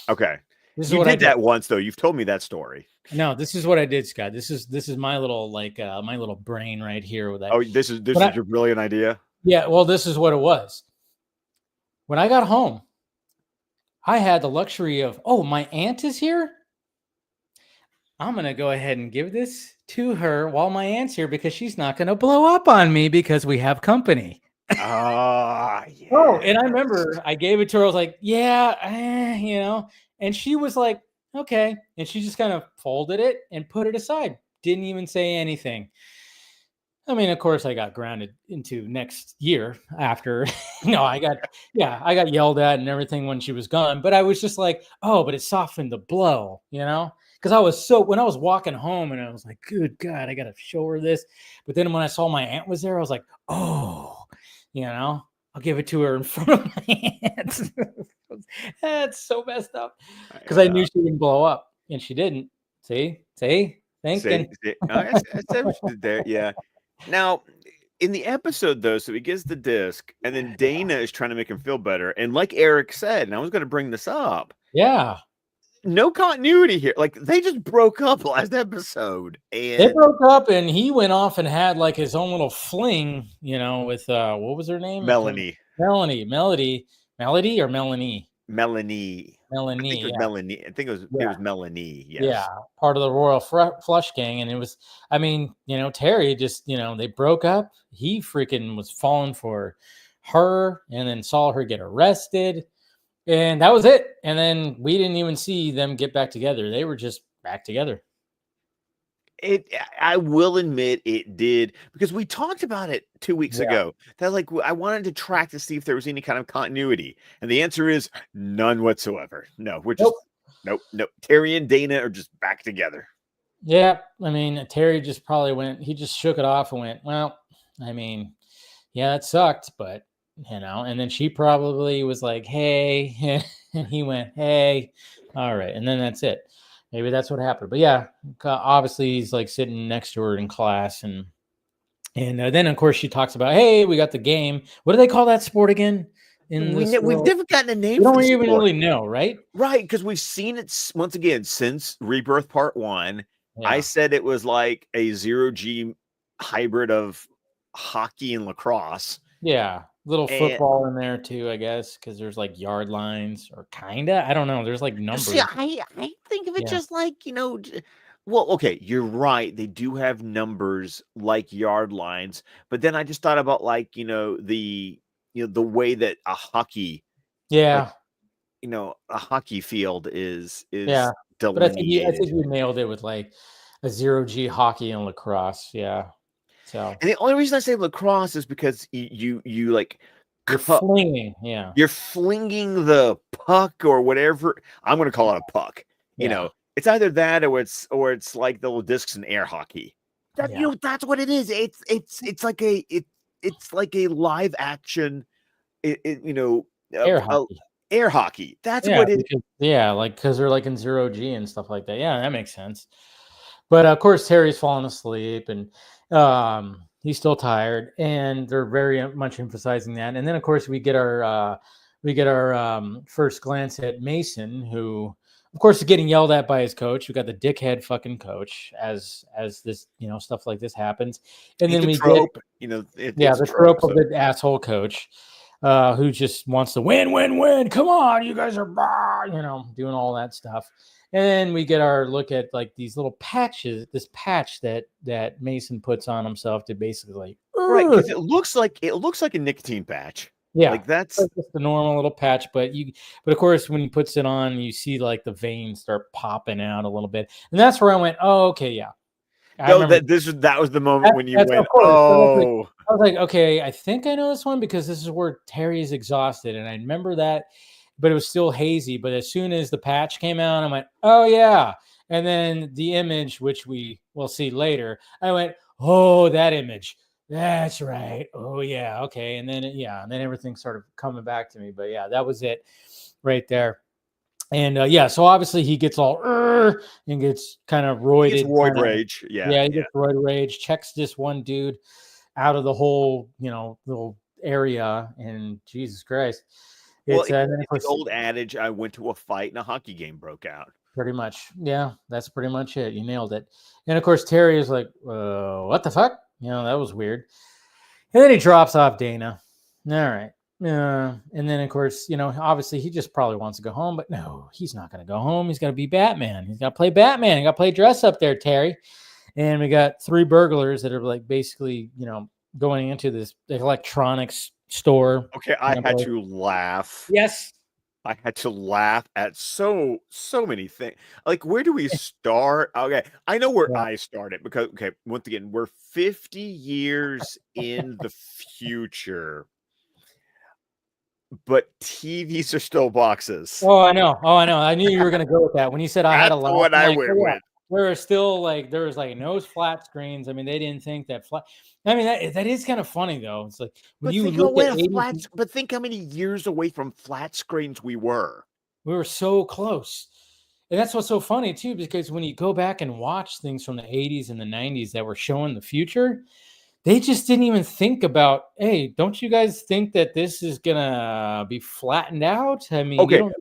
Speaker 2: Okay.
Speaker 1: this is
Speaker 2: You
Speaker 1: what I
Speaker 2: did
Speaker 1: did.
Speaker 2: that once though. You've told me that story.
Speaker 1: No, this is what I did, Scott. This is my little my little brain right here with that.
Speaker 2: Oh, this is your brilliant idea.
Speaker 1: Yeah, well, this is what it was. When I got home, I had the luxury of, oh, my aunt is here. I'm going to go ahead and give this to her while my aunt's here because she's not going to blow up on me because we have company.
Speaker 2: Ah, yeah.
Speaker 1: Oh, and I remember I gave it to her. I was like, yeah, and she was like, okay. And she just kind of folded it and put it aside. Didn't even say anything. I mean, of course, I got grounded into next year after. I got yelled at and everything when she was gone. But I was just like, oh, but it softened the blow, because when I was walking home and I was like, good God, I got to show her this. But then when I saw my aunt was there, I was like, oh, I'll give it to her in front of my aunt. That's so messed up because I knew she wouldn't blow up, and she didn't. See, thinking.
Speaker 2: I said what you did there. Yeah. Now, in the episode, though, so he gets the disc, and then Dana is trying to make him feel better. And like Eric said, and I was going to bring this up.
Speaker 1: Yeah.
Speaker 2: No continuity here. Like, they just broke up last episode. And
Speaker 1: they broke up, and he went off and had like his own little fling, with what was her name?
Speaker 2: Melanie.
Speaker 1: Melody or Melanie?
Speaker 2: Melanie.
Speaker 1: Melanie.
Speaker 2: I think it was Melanie. I think it was Melanie. Yes.
Speaker 1: Yeah, part of the Royal Flush Gang, and it was. I mean, Terry just, they broke up. He freaking was falling for her, and then saw her get arrested, and that was it. And then we didn't even see them get back together. They were just back together.
Speaker 2: I will admit it did, because we talked about it 2 weeks ago. That I wanted to track to see if there was any kind of continuity, and the answer is none whatsoever. No, we're just nope. Terry and Dana are just back together.
Speaker 1: Yeah, I mean, Terry just probably went. He just shook it off and went, "Well, I mean, yeah, it sucked, but you know." And then she probably was like, "Hey," and he went, "Hey, all right," and then that's it. Maybe that's what happened. But yeah, obviously he's like sitting next to her in class, and then of course she talks about, "Hey, we got the game. What do they call that sport again in this
Speaker 2: We've
Speaker 1: world?
Speaker 2: never gotten a name
Speaker 1: We
Speaker 2: for
Speaker 1: don't
Speaker 2: the
Speaker 1: even
Speaker 2: sport.
Speaker 1: really know, right?"
Speaker 2: Right, because we've seen it once again since Rebirth Part 1. I
Speaker 1: Yeah,
Speaker 2: said it was like a zero G hybrid of hockey and lacrosse.
Speaker 1: yeah. Little
Speaker 2: And
Speaker 1: football in there too, I guess, because there's like yard lines or kinda. I don't know. There's like
Speaker 2: see,
Speaker 1: numbers.
Speaker 2: I think of it
Speaker 1: Yeah.
Speaker 2: just like, well, okay, you're right. They do have numbers like yard lines, but then I just thought about like, the way that a hockey like,
Speaker 1: Yeah.
Speaker 2: a hockey field
Speaker 1: Yeah.
Speaker 2: is
Speaker 1: But I think
Speaker 2: delineated.
Speaker 1: you nailed it with like a zero G hockey and lacrosse. Yeah. So
Speaker 2: And the only reason I say lacrosse is because you like
Speaker 1: you're
Speaker 2: cu-
Speaker 1: flinging. Yeah.
Speaker 2: you're flinging the puck or whatever. I'm going to call it a puck.
Speaker 1: Yeah.
Speaker 2: It's either that or it's like the little discs in air hockey.
Speaker 1: Yeah.
Speaker 2: That's what it is. It's like a live action
Speaker 1: Air
Speaker 2: of
Speaker 1: hockey.
Speaker 2: air hockey. That's
Speaker 1: Yeah,
Speaker 2: what it.
Speaker 1: because yeah, like because they're like in zero G and stuff like that. Yeah, that makes sense. But of course, Terry's falling asleep and he's still tired, and they're very much emphasizing that. And then, of course, we get our first glance at Mason, who, of course, is getting yelled at by his coach. We got the dickhead fucking coach as this stuff like this happens, and
Speaker 2: He's
Speaker 1: then
Speaker 2: a
Speaker 1: we get
Speaker 2: trope. It's a
Speaker 1: the
Speaker 2: trope.
Speaker 1: trope of
Speaker 2: So
Speaker 1: the asshole coach who just wants to win, win, win. Come on, you guys are, doing all that stuff. And then we get our look at like these little patches, this patch that Mason puts on himself to basically like,
Speaker 2: right,
Speaker 1: "Ugh."
Speaker 2: because it looks like a nicotine patch.
Speaker 1: Yeah,
Speaker 2: Like that's
Speaker 1: like just a normal little patch, but of course when he puts it on, you see like the veins start popping out a little bit, and that's where I went, oh, okay, yeah, I
Speaker 2: no
Speaker 1: remember
Speaker 2: that was the moment when you
Speaker 1: that's
Speaker 2: went,
Speaker 1: of course. So that's like
Speaker 2: oh.
Speaker 1: I was like, okay, I think I know this one because this is where Terry's exhausted, and I remember that, but it was still hazy. But as soon as the patch came out, I went, oh yeah, and then the image, which we will see later, I went, oh, that image. That's right. Oh yeah, okay. And then everything started coming back to me. But yeah, that was it right there. And yeah, so obviously he gets all and gets kind of
Speaker 2: He gets
Speaker 1: roided,
Speaker 2: roid
Speaker 1: kind of
Speaker 2: rage. Yeah,
Speaker 1: yeah, he
Speaker 2: yeah.
Speaker 1: gets roid rage, checks this one dude out of the whole, little area, and Jesus Christ,
Speaker 2: Well,
Speaker 1: it's and then of
Speaker 2: it's the
Speaker 1: course,
Speaker 2: old adage, I went to a fight and a hockey game broke out.
Speaker 1: pretty much, yeah, that's pretty much it. You nailed it. And of course, Terry is like, "What the fuck?" That was weird. And then he drops off Dana. All right. And then, of course, obviously he just probably wants to go home, but no, he's not going to go home. He's got to be Batman. He's got to play Batman. He got to play dress up there, Terry. And we got three burglars that are like basically, going into this electronics store.
Speaker 2: Okay, I had to laugh.
Speaker 1: Yes.
Speaker 2: I had to laugh at so many things. Like, where do we start? Okay, I know where
Speaker 1: Yeah.
Speaker 2: I started because once again, we're 50 years in the future, but TVs are still boxes.
Speaker 1: Oh, I know. Oh, I know. I knew you were going to go with that. When you said I had a
Speaker 2: That's the
Speaker 1: laugh,
Speaker 2: one
Speaker 1: I'm
Speaker 2: I
Speaker 1: like,
Speaker 2: went
Speaker 1: oh, yeah.
Speaker 2: with.
Speaker 1: There was like no flat screens. I mean, they didn't think that flat. I mean, that is kind of funny though. It's like when you look at 80s,
Speaker 2: But think how many years away from flat screens we were.
Speaker 1: we were so close. And that's what's so funny too, because when you go back and watch things from the 80s and the 90s that were showing the future, they just didn't even think about, hey, don't you guys think that this is gonna be flattened out? I mean, you
Speaker 2: Okay,
Speaker 1: don't.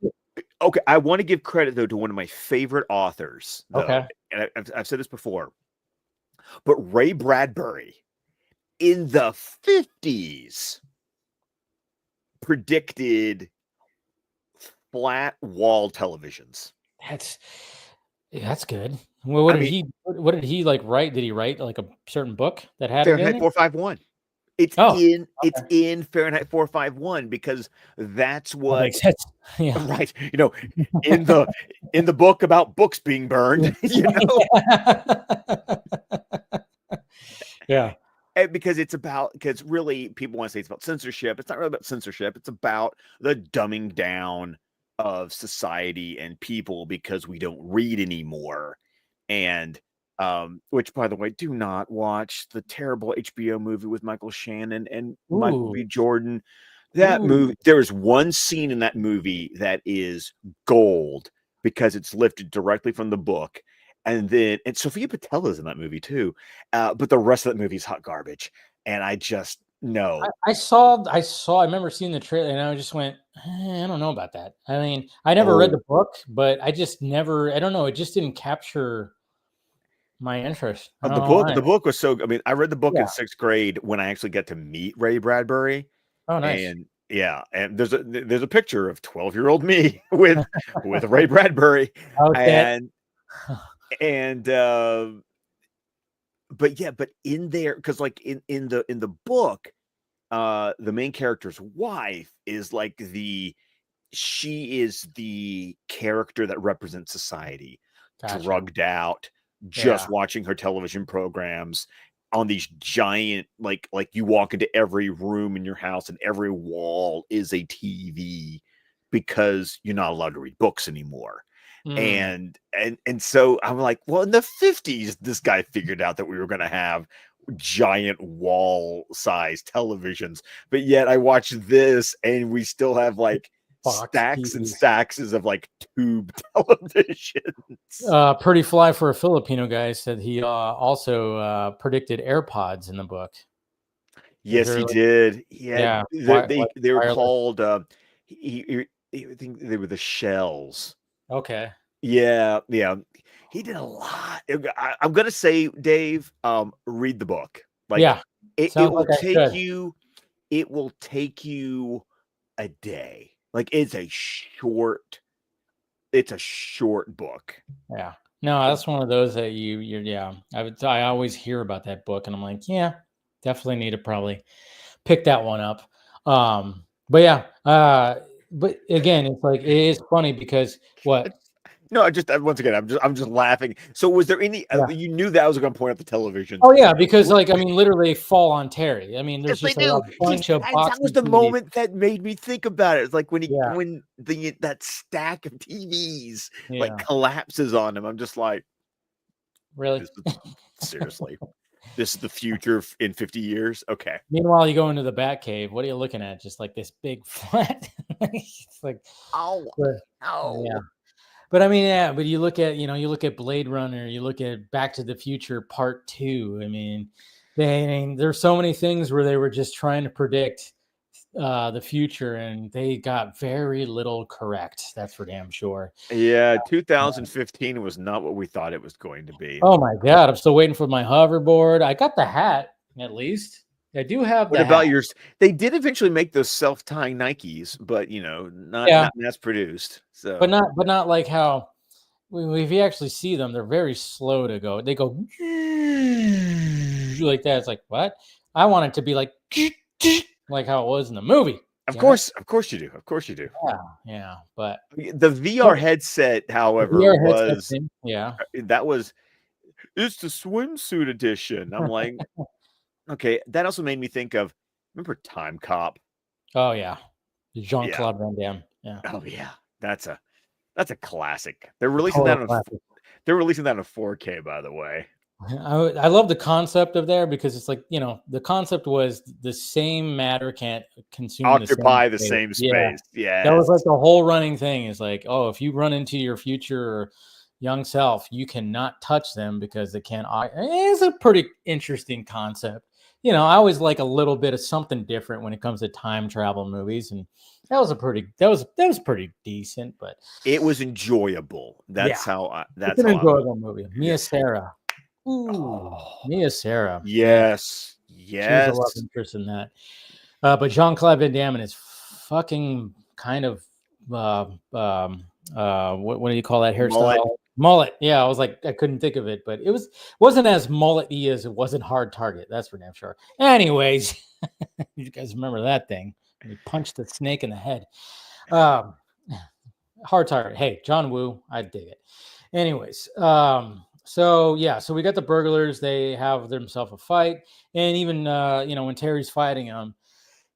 Speaker 2: okay. I want to give credit though to one of my favorite authors, though,
Speaker 1: Okay.
Speaker 2: and I've said this before, but Ray Bradbury in the 50s predicted flat wall televisions.
Speaker 1: That's that's good. Well,
Speaker 2: I mean,
Speaker 1: what did he like write? Did he write like a certain book that had it in
Speaker 2: Fahrenheit
Speaker 1: it?
Speaker 2: 451. It's
Speaker 1: Oh,
Speaker 2: in it's
Speaker 1: okay.
Speaker 2: in Fahrenheit 451 because that's
Speaker 1: That
Speaker 2: what
Speaker 1: makes sense. Yeah.
Speaker 2: right, in the book about books being burned,
Speaker 1: Yeah.
Speaker 2: and because really people want to say it's about censorship. It's not really about censorship. It's about the dumbing down of society and people because we don't read anymore. And Which, by the way, do not watch the terrible HBO movie with Michael Shannon and Michael
Speaker 1: Ooh,
Speaker 2: B. Jordan. That
Speaker 1: ooh.
Speaker 2: movie, there is one scene in that movie that is gold because it's lifted directly from the book. And Sophia Patela's in that movie too. But the rest of that movie is hot garbage. And I just, no.
Speaker 1: I remember seeing the trailer and I just went, I don't know about that. I mean, I never read
Speaker 2: Oh,
Speaker 1: the book, but I just never, I don't know. It just didn't capture my interest. I don't
Speaker 2: the
Speaker 1: know
Speaker 2: book,
Speaker 1: why.
Speaker 2: the book was so, I mean, I read the book in
Speaker 1: Yeah.
Speaker 2: sixth grade when I actually got to meet Ray Bradbury.
Speaker 1: Oh, nice.
Speaker 2: And yeah, and there's a picture of 12-year-old me with Ray Bradbury.
Speaker 1: Okay.
Speaker 2: And and but yeah, but in there, because like in the book, the main character's wife is like she is the character that represents society,
Speaker 1: Gotcha.
Speaker 2: drugged out,
Speaker 1: Yeah.
Speaker 2: just watching her television programs on these giant, like you walk into every room in your house and every wall is a TV because you're not allowed to read books anymore.
Speaker 1: Mm.
Speaker 2: And so I'm like, well, in the 50s, this guy figured out that we were going to have giant wall size televisions, but yet I watch this and we still have like
Speaker 1: Fox
Speaker 2: stacks and
Speaker 1: TVs.
Speaker 2: stacks of like tube televisions.
Speaker 1: Pretty fly for a Filipino guy said he also predicted AirPods in the book. Is
Speaker 2: Yes,
Speaker 1: there
Speaker 2: he
Speaker 1: like,
Speaker 2: did. He had
Speaker 1: yeah, like
Speaker 2: they were
Speaker 1: wireless?
Speaker 2: called I think they were the shells.
Speaker 1: Okay.
Speaker 2: Yeah, yeah. He did a lot. I'm gonna say, Dave, read the book. Like
Speaker 1: Yeah.
Speaker 2: it
Speaker 1: Sounds
Speaker 2: will
Speaker 1: like I
Speaker 2: take
Speaker 1: should.
Speaker 2: you, it will take you a day. Like it's a short book.
Speaker 1: Yeah. No, that's one of those that you're yeah. I always hear about that book and I'm like, yeah, definitely need to probably pick that one up. But yeah, but again, it's like it is funny because what?
Speaker 2: No, I just once again, I'm just laughing. So, was there any?
Speaker 1: Yeah.
Speaker 2: You knew that I was going to point out the televisions.
Speaker 1: Oh yeah, because like I mean, literally fall on Terry. I mean,
Speaker 2: Yes,
Speaker 1: there's
Speaker 2: they
Speaker 1: just like a
Speaker 2: do. Yes,
Speaker 1: bunch of
Speaker 2: that was
Speaker 1: boxy
Speaker 2: the
Speaker 1: TVs.
Speaker 2: moment that made me think about it. It's like
Speaker 1: Yeah,
Speaker 2: when the that stack of TVs like
Speaker 1: yeah,
Speaker 2: collapses on him. I'm just like,
Speaker 1: really.
Speaker 2: this is seriously, this is the future in 50 years. Okay.
Speaker 1: Meanwhile, you go into the Batcave. What are you looking at? Just like this big flat. It's like,
Speaker 2: Oh
Speaker 1: but, yeah.
Speaker 2: no.
Speaker 1: But I mean, yeah. But you look at you look at Blade Runner. You look at Back to the Future Part Two. I mean, there's so many things where they were just trying to predict the future, and they got very little correct. That's for damn sure.
Speaker 2: Yeah,
Speaker 1: Yeah.
Speaker 2: 2015 was not what we thought it was going to be.
Speaker 1: Oh my god, I'm still waiting for my hoverboard. I got the hat, at least. I do have
Speaker 2: What
Speaker 1: the hat.
Speaker 2: about yours? They did eventually make those self-tying Nikes, but
Speaker 1: Yeah,
Speaker 2: not mass produced.
Speaker 1: but
Speaker 2: So
Speaker 1: not like how if you actually see them, they're very slow to go. They go like that. It's like, what? I want it to be like how it was in the movie. Damn it.
Speaker 2: of course you do. Of course you do.
Speaker 1: Yeah, yeah. But
Speaker 2: The VR
Speaker 1: oh,
Speaker 2: headset,
Speaker 1: the
Speaker 2: however,
Speaker 1: VR headset
Speaker 2: was
Speaker 1: thing. Yeah.
Speaker 2: that was it's the swimsuit edition. I'm like, okay, that also made me think of remember Time Cop?
Speaker 1: Oh yeah. Jean
Speaker 2: Yeah.
Speaker 1: Claude Van Damme. Yeah.
Speaker 2: Oh yeah. That's a classic.
Speaker 1: Total classic.
Speaker 2: They're releasing that in 4K, by the way.
Speaker 1: I love the concept of there because it's like the concept was the same matter can't consume the same
Speaker 2: Occupy the
Speaker 1: space.
Speaker 2: same
Speaker 1: Yeah,
Speaker 2: space.
Speaker 1: that was like
Speaker 2: Yes.
Speaker 1: the whole running thing. Is like, oh, if you run into your future young self, you cannot touch them because they can't. It's a pretty interesting concept. I always like a little bit of something different when it comes to time travel movies, and that was pretty decent. But
Speaker 2: It was enjoyable.
Speaker 1: yeah, it's
Speaker 2: That's
Speaker 1: an
Speaker 2: how I would.
Speaker 1: enjoyable movie.
Speaker 2: Yeah.
Speaker 1: Mia Sarah. Ooh,
Speaker 2: Oh,
Speaker 1: Mia Sarah, man,
Speaker 2: yes.
Speaker 1: she was a love
Speaker 2: Yes.
Speaker 1: interest in that. But Jean-Claude Van Damme is fucking kind of what do you call that
Speaker 2: Mullet.
Speaker 1: hairstyle? Mullet. Yeah, I was like, I couldn't think of it, but wasn't as mullet-y as it wasn't Hard Target. That's for damn sure. Anyways, you guys remember that thing? He punched the snake in the head. Um, Hard Target. Hey, John Woo, I dig it. Anyways, so yeah, so we got the burglars. They have themselves a fight, and even when Terry's fighting him,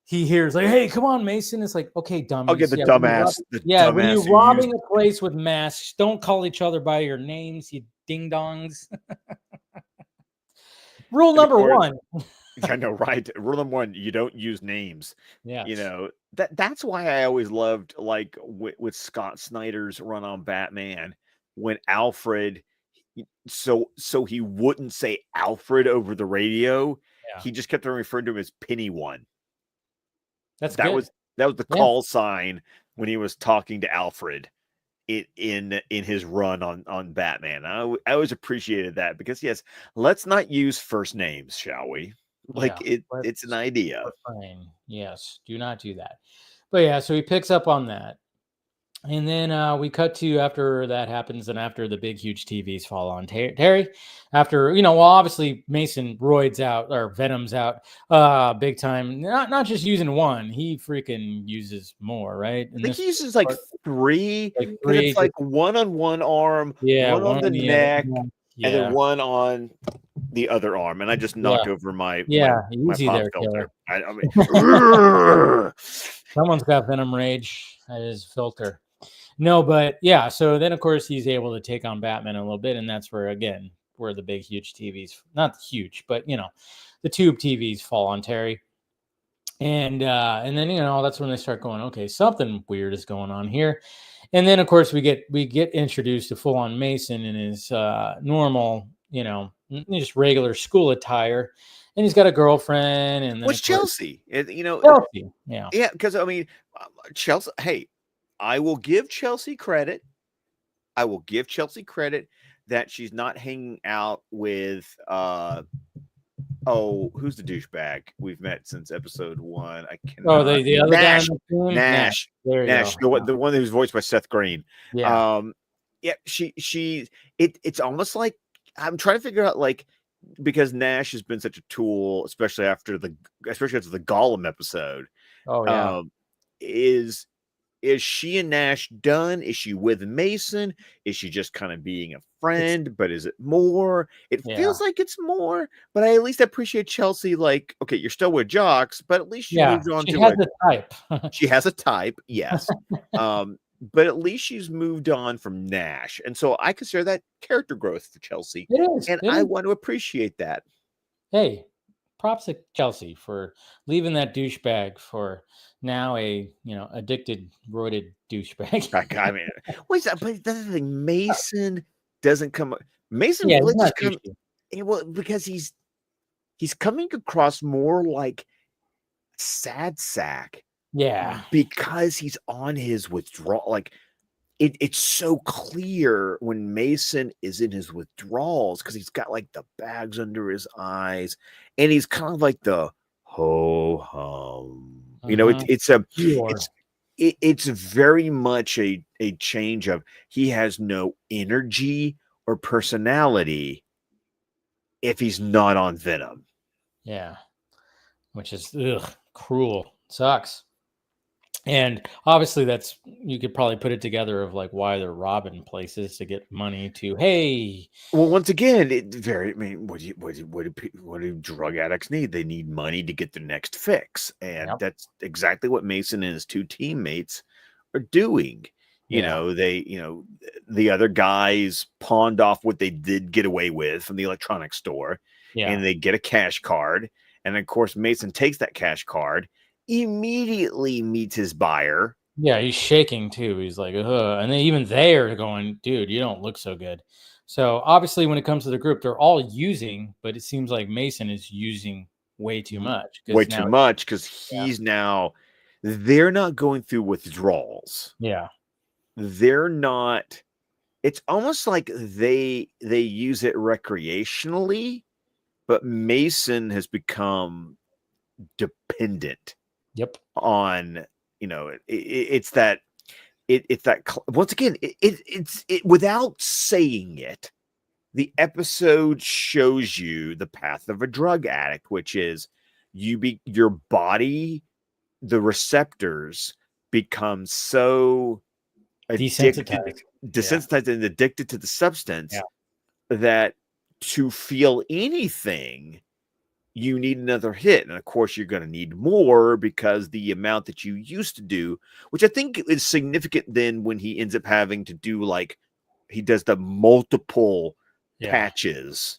Speaker 1: he hears like, "Hey, come on, Mason!" It's like, "Okay,
Speaker 2: I'll get
Speaker 1: dummies.
Speaker 2: the
Speaker 1: When
Speaker 2: dumbass
Speaker 1: you're
Speaker 2: who used
Speaker 1: robbing a place with masks, don't call each other by your names, you ding dongs." Rule number
Speaker 2: Or,
Speaker 1: one.
Speaker 2: I know, right? Rule number one: you don't use names.
Speaker 1: Yeah.
Speaker 2: That's why I always loved with Scott Snyder's run on Batman when Alfred. So he wouldn't say Alfred over the radio.
Speaker 1: Yeah.
Speaker 2: He just kept on referring to him as Penny One.
Speaker 1: That's
Speaker 2: That
Speaker 1: good.
Speaker 2: was the
Speaker 1: Yeah.
Speaker 2: call sign when he was talking to Alfred in his run on Batman. I always appreciated that because yes, let's not use first names, shall we?
Speaker 1: Yeah.
Speaker 2: It's an idea.
Speaker 1: Fine. Yes. Do not do that. But yeah, so he picks up on that. And then we cut to after that happens and after the big, huge TVs fall on Terry. After, well, obviously Mason roids out or Venom's out big time. Not just using one. He freaking uses more, right?
Speaker 2: I think he uses like three,
Speaker 1: like
Speaker 2: because
Speaker 1: three.
Speaker 2: it's like one on one arm,
Speaker 1: Yeah,
Speaker 2: one on the neck,
Speaker 1: other.
Speaker 2: and then
Speaker 1: Yeah.
Speaker 2: one on the other arm. And I just knocked over my
Speaker 1: Easy
Speaker 2: pop
Speaker 1: there,
Speaker 2: filter.
Speaker 1: Killer.
Speaker 2: I mean,
Speaker 1: Someone's got Venom Rage at his filter. No, but yeah, so then of course he's able to take on Batman a little bit, and that's where the big huge TVs, not huge, but the tube TVs fall on Terry. And then that's when they start going, okay, something weird is going on here. And then of course we get introduced to full on Mason in his normal, just regular school attire. And he's got a girlfriend, and then
Speaker 2: what's Chelsea?
Speaker 1: Chelsea. Yeah.
Speaker 2: Yeah, because I mean, Chelsea. Hey, I will give Chelsea credit. I will give Chelsea credit that she's not hanging out with who's the douchebag we've met since episode 1? I cannot.
Speaker 1: The other
Speaker 2: Nash.
Speaker 1: guy on the team?
Speaker 2: Nash.
Speaker 1: There you
Speaker 2: Nash.
Speaker 1: go.
Speaker 2: The one who's voiced by Seth Green.
Speaker 1: Yeah.
Speaker 2: Yeah. It's almost like I'm trying to figure out because Nash has been such a tool, especially after the Gollum episode.
Speaker 1: Oh yeah.
Speaker 2: Is she and Nash done? Is she with Mason? Is she just kind of being a friend? But is it more? It feels like it's more. But I at least appreciate Chelsea. Like, okay, you're still with Jocks, but at least she moved on
Speaker 1: she
Speaker 2: to
Speaker 1: has a type.
Speaker 2: She has a type, yes. But at least she's moved on from Nash, and so I consider that character growth for Chelsea.
Speaker 1: It is,
Speaker 2: and I want to appreciate that.
Speaker 1: Hey, props to Chelsea for leaving that douchebag for now a addicted, roided douchebag.
Speaker 2: I mean, what's that? But that's the thing. Mason doesn't come. Mason
Speaker 1: Yeah,
Speaker 2: really
Speaker 1: he's not
Speaker 2: just come. Well, because he's coming across more like sad sack.
Speaker 1: Yeah,
Speaker 2: because he's on his withdrawal. Like it's so clear when Mason is in his withdrawals because he's got like the bags under his eyes, and he's kind of like the ho hum. It's very much a change of he has no energy or personality if he's not on Venom.
Speaker 1: Yeah, which is cruel. Sucks. And obviously that's, you could probably put it together of like why they're robbing places to get money to, hey.
Speaker 2: Well, once again, what do drug addicts need? They need money to get the next fix. And that's exactly what Mason and his two teammates are doing. The other guys pawned off what they did get away with from the electronics store, and they get a cash card. And of course, Mason takes that cash card, immediately meets his buyer.
Speaker 1: Yeah, he's shaking too. He's like, and then even they are going, dude, you don't look so good. So obviously, when it comes to the group, they're all using, but it seems like Mason is using way too much.
Speaker 2: Way too much because he's now. They're not going through withdrawals.
Speaker 1: Yeah,
Speaker 2: they're not. It's almost like they use it recreationally, but Mason has become dependent.
Speaker 1: Yep.
Speaker 2: On it's that once again it's without saying it, the episode shows you the path of a drug addict, which is your body, the receptors become so desensitized and addicted to the substance that to feel anything you need another hit. And of course you're going to need more because the amount that you used to do, which I think is significant then when he ends up having to do, like, he does the multiple patches,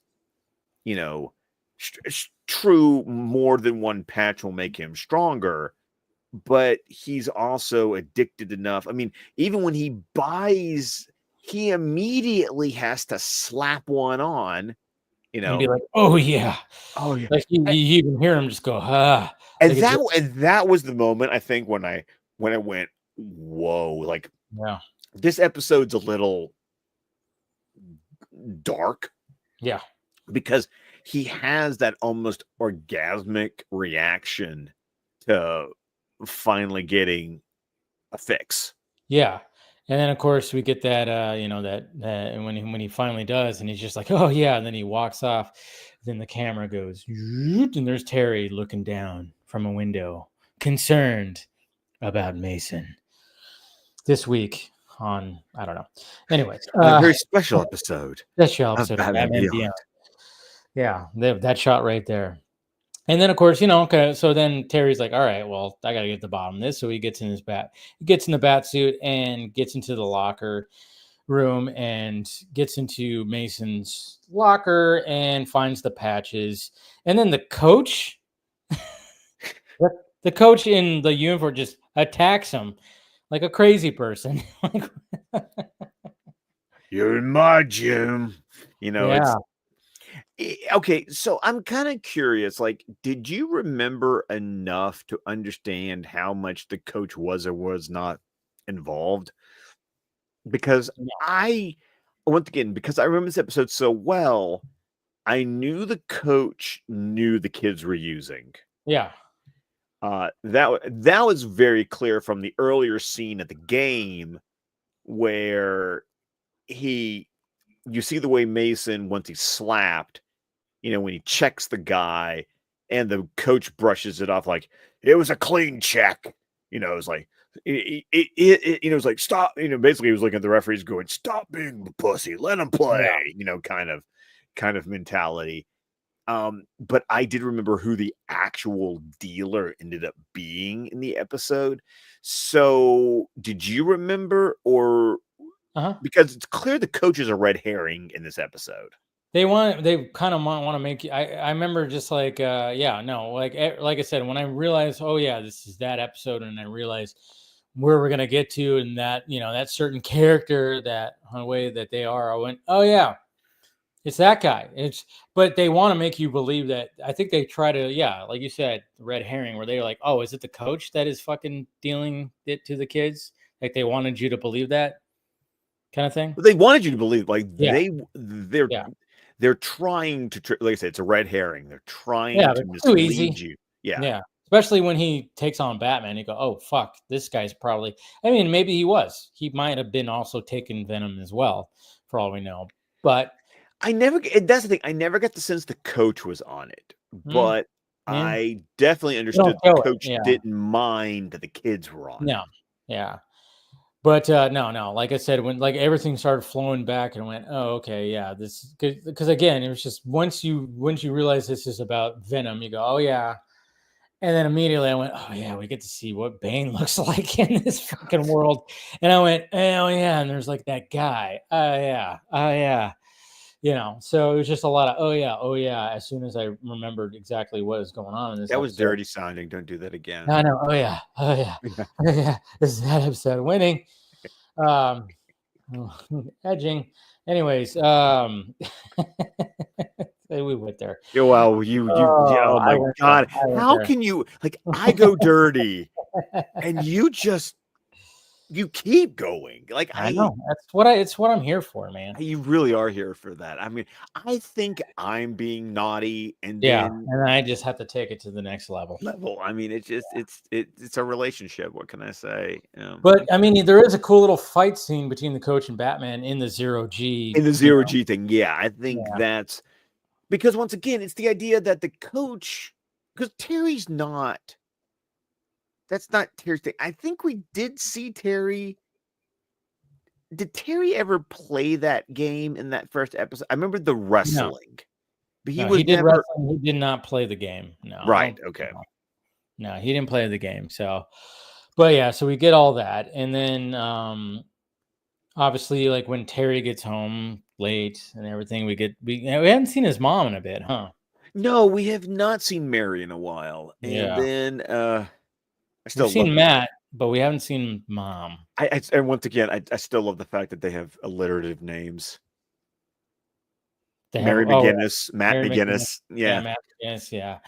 Speaker 2: True, more than one patch will make him stronger, but he's also addicted enough. I mean, even when he buys, he immediately has to slap one on, you
Speaker 1: And be
Speaker 2: know.
Speaker 1: like, oh yeah.
Speaker 2: Oh yeah.
Speaker 1: Like you even hear him just go, ah.
Speaker 2: And
Speaker 1: Like it's
Speaker 2: that was the moment I think when I went, whoa, like
Speaker 1: yeah.
Speaker 2: this episode's a little dark
Speaker 1: Yeah.
Speaker 2: because he has that almost orgasmic reaction to finally getting a fix.
Speaker 1: Yeah. And then of course we get that that when he finally does and he's just like, oh yeah, and then he walks off, then the camera goes and there's Terry looking down from a window, concerned about Mason. This week on I don't know. Anyways,
Speaker 2: On a very special episode
Speaker 1: special
Speaker 2: of
Speaker 1: episode of
Speaker 2: Batman
Speaker 1: Batman
Speaker 2: Beyond.
Speaker 1: Beyond. Yeah, that shot right there. And then of course, okay, so then Terry's like, all right, well, I gotta get to the bottom of this. So he gets in the bat suit and gets into the locker room and gets into Mason's locker and finds the patches. And then the coach, the coach in the uniform just attacks him like a crazy person.
Speaker 2: You're in my gym.
Speaker 1: Yeah.
Speaker 2: Okay, so I'm kind of curious. Like, did you remember enough to understand how much the coach was or was not involved? Because once again, because I remember this episode so well, I knew the coach knew the kids were using.
Speaker 1: Yeah.
Speaker 2: That was very clear from the earlier scene at the game where you see the way Mason, once he's slapped, when he checks the guy and the coach brushes it off like it was a clean check. It's like it's like stop. Basically he was looking at the referees going, stop being the pussy, let him play.
Speaker 1: Yeah.
Speaker 2: Kind of mentality. But I did remember who the actual dealer ended up being in the episode. So did you remember, or because it's clear the coach is a red herring in this episode?
Speaker 1: They kind of want to make you. I remember just like like I said, when I realized, oh yeah, this is that episode, and I realized where we're gonna get to, and that that certain character, that way that they are, I went, oh yeah, it's that guy. But they want to make you believe that. I think they try to, like you said, red herring, where they're like, oh, is it the coach that is fucking dealing it to the kids? Like they wanted you to believe that kind of thing.
Speaker 2: But they wanted you to believe, like they're trying to, like I said, it's a red herring. They're trying to mislead you.
Speaker 1: Yeah. Especially when he takes on Batman, you go, oh, fuck, this guy's probably, I mean, maybe he was. He might have been also taking Venom as well, for all we know. But
Speaker 2: that's the thing. I never got the sense the coach was on it. But I definitely understood the coach didn't mind that the kids were on it.
Speaker 1: No. Yeah. But no. Like I said, when everything started flowing back and went, oh, okay, yeah, this because again, it was just once you realize this is about Venom, you go, oh yeah, and then immediately I went, oh yeah, we get to see what Bane looks like in this fucking world, and I went, oh yeah, and there's like that guy, oh yeah, so it was just a lot of oh yeah. As soon as I remembered exactly what is going on in this,
Speaker 2: that was dirty sounding. Don't do that again.
Speaker 1: I know. Oh yeah. This is that episode. Winning. Edging. Anyways, we went there.
Speaker 2: Yeah, well, oh my God. How can you, like, I go dirty and you keep going. Like,
Speaker 1: I know. It's what I'm here for, man.
Speaker 2: You really are here for that. I mean, I think I'm being naughty, and
Speaker 1: and I just have to take it to the next level.
Speaker 2: I mean, it's a relationship. What can I say?
Speaker 1: But I mean, there is a cool little fight scene between the coach and Batman in the zero-G.
Speaker 2: In the zero-G thing, yeah. I think that's because once again, it's the idea that the coach, because Terry's not. That's not Terry's thing. I think we did see Terry. Did Terry ever play that game in that first episode? I remember the wrestling.
Speaker 1: But he did wrestling. He did not play the game. No.
Speaker 2: Right. Okay.
Speaker 1: No, he didn't play the game. So, but yeah, so we get all that. And then obviously, like when Terry gets home late and everything, we haven't seen his mom in a bit, huh?
Speaker 2: No, we have not seen Mary in a while. And
Speaker 1: Yeah.
Speaker 2: then I
Speaker 1: We've
Speaker 2: still love
Speaker 1: seen Matt, but we haven't seen Mom.
Speaker 2: and once again, I still love the fact that they have alliterative names.
Speaker 1: They have
Speaker 2: Mary McGinnis, Matt
Speaker 1: Mary McGinnis.
Speaker 2: McGinnis.
Speaker 1: Yeah,
Speaker 2: Yeah.
Speaker 1: Matt McGinnis. Yeah.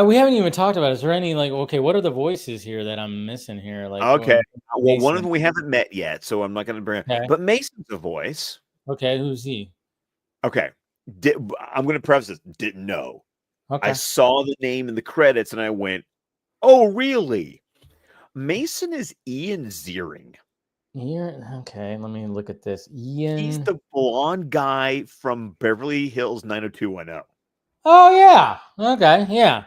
Speaker 1: We haven't even talked about. Is there any like okay? What are the voices here that I'm missing here? Like
Speaker 2: Okay. Well, one of
Speaker 1: Mason.
Speaker 2: them we haven't met yet, so I'm not going to bring it.
Speaker 1: Okay.
Speaker 2: But Mason's a voice.
Speaker 1: Okay. Who's he?
Speaker 2: Okay. I'm going to preface this. Didn't know. I
Speaker 1: Okay.
Speaker 2: saw the name in the credits and I went, "Oh, really?" Mason is Ian Ziering.
Speaker 1: Here. Okay. Let me look at this.
Speaker 2: He's
Speaker 1: Ian.
Speaker 2: the blonde guy from Beverly Hills 90210.
Speaker 1: Oh yeah. Okay. Yeah.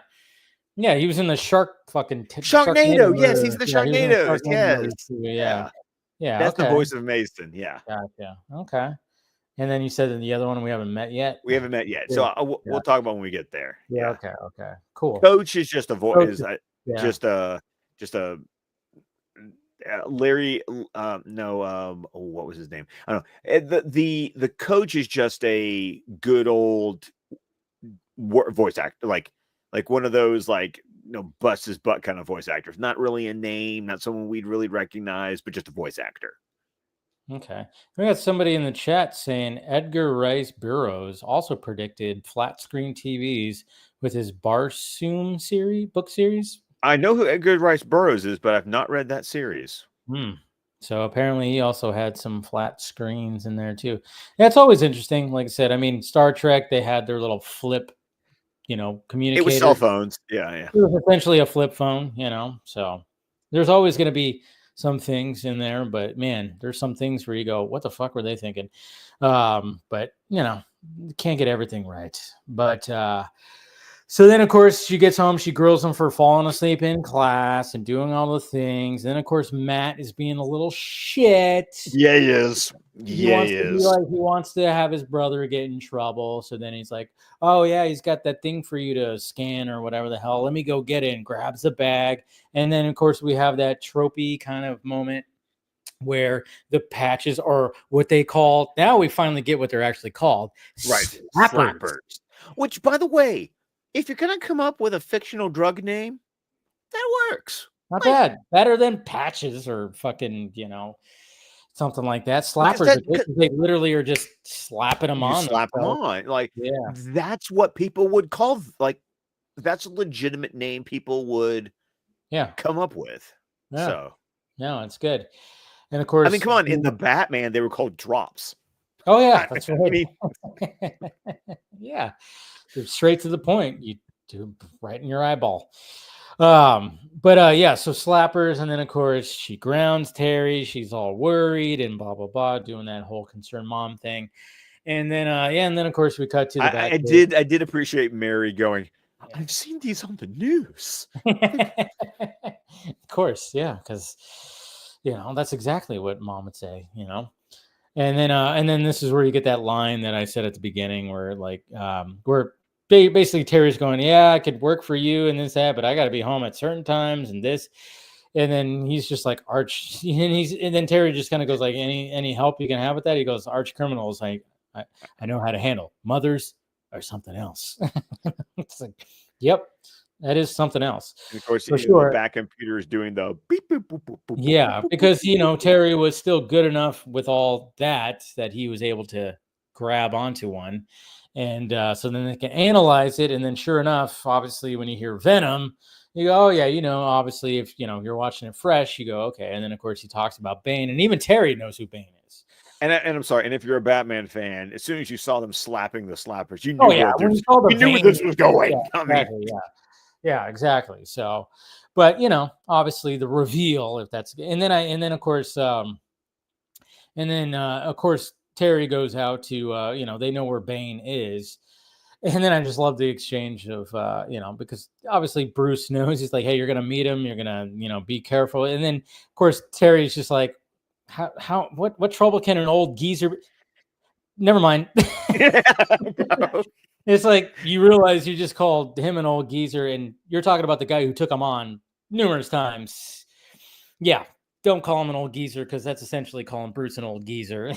Speaker 1: Yeah. He was in the
Speaker 2: Sharknado. Yes, he's
Speaker 1: Sharknado.
Speaker 2: the
Speaker 1: Yeah. He was in the
Speaker 2: Sharknadoes.
Speaker 1: Sharknado movie
Speaker 2: Yes.
Speaker 1: too. Yeah.
Speaker 2: Yeah.
Speaker 1: Yeah.
Speaker 2: That's the
Speaker 1: Okay.
Speaker 2: voice of Mason. Yeah.
Speaker 1: Gotcha. Okay. And then you said that the other one we haven't met yet.
Speaker 2: We haven't met yet.
Speaker 1: Yeah.
Speaker 2: So
Speaker 1: Yeah.
Speaker 2: we'll talk about when we get there.
Speaker 1: Yeah.
Speaker 2: Yeah.
Speaker 1: Okay. Okay. Cool.
Speaker 2: Coach is just a voice
Speaker 1: Coach
Speaker 2: is
Speaker 1: is- Yeah.
Speaker 2: just a Larry no what was his name? I don't know. The coach is just a good old voice actor like one of those like bust his butt kind of voice actors. Not really a name, not someone we'd really recognize, but just a voice actor.
Speaker 1: Okay. We got somebody in the chat saying Edgar Rice Burroughs also predicted flat screen TVs with his Barsoom book series.
Speaker 2: I know who Edgar Rice Burroughs is, but I've not read that series.
Speaker 1: So apparently he also had some flat screens in there too. Yeah, it's always interesting. Like I said, I mean, Star Trek, they had their little flip, communicator.
Speaker 2: It was cell phones. Yeah.
Speaker 1: It was essentially a flip phone, so there's always going to be some things in there, but man, there's some things where you go, what the fuck were they thinking? But can't get everything right. But so then of course she gets home, she grills him for falling asleep in class and doing all the things. Then of course Matt is being a little shit.
Speaker 2: Yeah, he is. Yeah, he is.
Speaker 1: He wants to have his brother get in trouble. So then he's like, oh yeah, he's got that thing for you to scan or whatever the hell. Let me go get it, and grabs the bag. And then of course we have that tropey kind of moment where the patches are what they call, now we finally get what they're actually called.
Speaker 2: Right.
Speaker 1: Slappers.
Speaker 2: Which, by the way, if you're going to come up with a fictional drug name, that works.
Speaker 1: Not bad. Better than patches or fucking, something like that. Slappers, they literally are just slapping them on.
Speaker 2: Slap them on. Like,
Speaker 1: yeah,
Speaker 2: that's what people would call, like, that's a legitimate name people would come up with.
Speaker 1: Yeah.
Speaker 2: So,
Speaker 1: no, it's good. And of course,
Speaker 2: I mean, come on, in the Batman, they were called drops.
Speaker 1: Oh, yeah, that's right.
Speaker 2: I mean,
Speaker 1: yeah, straight to the point. You do right in your eyeball. But yeah, so slappers, and then of course she grounds Terry. She's all worried and blah blah blah, doing that whole concerned mom thing. And then and then of course we cut to the back.
Speaker 2: I did appreciate Mary going, I've seen these on the news.
Speaker 1: Of course, yeah, because that's exactly what mom would say, And then this is where you get that line that I said at the beginning, where where basically Terry's going, yeah, I could work for you and this, that, but I got to be home at certain times and this. And then he's just like arch, and then Terry just kind of goes like, any help you can have with that? He goes, arch criminals, I know how to handle. Mothers or something else. It's like, yep, that is something else.
Speaker 2: And of course,
Speaker 1: for sure.
Speaker 2: The back computer is doing the beep, boop, boop, boop, boop,
Speaker 1: yeah,
Speaker 2: boop,
Speaker 1: because Terry was still good enough with all that he was able to grab onto one. And so then they can analyze it. And then sure enough, obviously, when you hear Venom, you go, oh, yeah, obviously, if, you're watching it fresh, you go, okay. And then, of course, he talks about Bane. And even Terry knows who Bane is.
Speaker 2: And I'm sorry. And if you're a Batman fan, as soon as you saw them slapping the slappers, you knew,
Speaker 1: you
Speaker 2: knew where this was going.
Speaker 1: Yeah, exactly, yeah, exactly. So, but, obviously, the reveal, if that's, and then, of course, Terry goes out to, they know where Bane is. And then I just love the exchange of, because obviously Bruce knows. He's like, hey, you're going to meet him. You're going to, be careful. And then, of course, Terry's just like, what trouble can an old geezer? Never mind.
Speaker 2: No.
Speaker 1: It's like you realize you just called him an old geezer, and you're talking about the guy who took him on numerous times. Yeah. Don't call him an old geezer, because that's essentially calling Bruce an old geezer.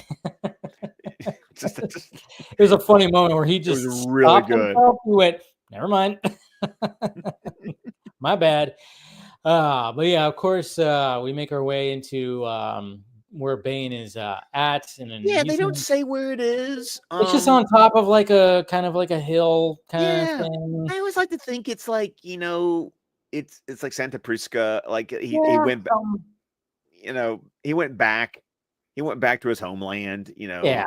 Speaker 2: Just-
Speaker 1: It was a funny moment where he
Speaker 2: it was
Speaker 1: just
Speaker 2: really
Speaker 1: stopped
Speaker 2: good.
Speaker 1: himself. He went, "Never mind, my bad." But yeah, of course, we make our way into where Bane is at, and then
Speaker 2: Yeah, they
Speaker 1: he's
Speaker 2: don't say where it is.
Speaker 1: it's just on top of like a kind of like a hill kind of
Speaker 2: Yeah,
Speaker 1: thing.
Speaker 2: I always like to think it's like, it's like Santa Prisca. Like he
Speaker 1: Yeah,
Speaker 2: went, he went back. He went back to his homeland.
Speaker 1: yeah,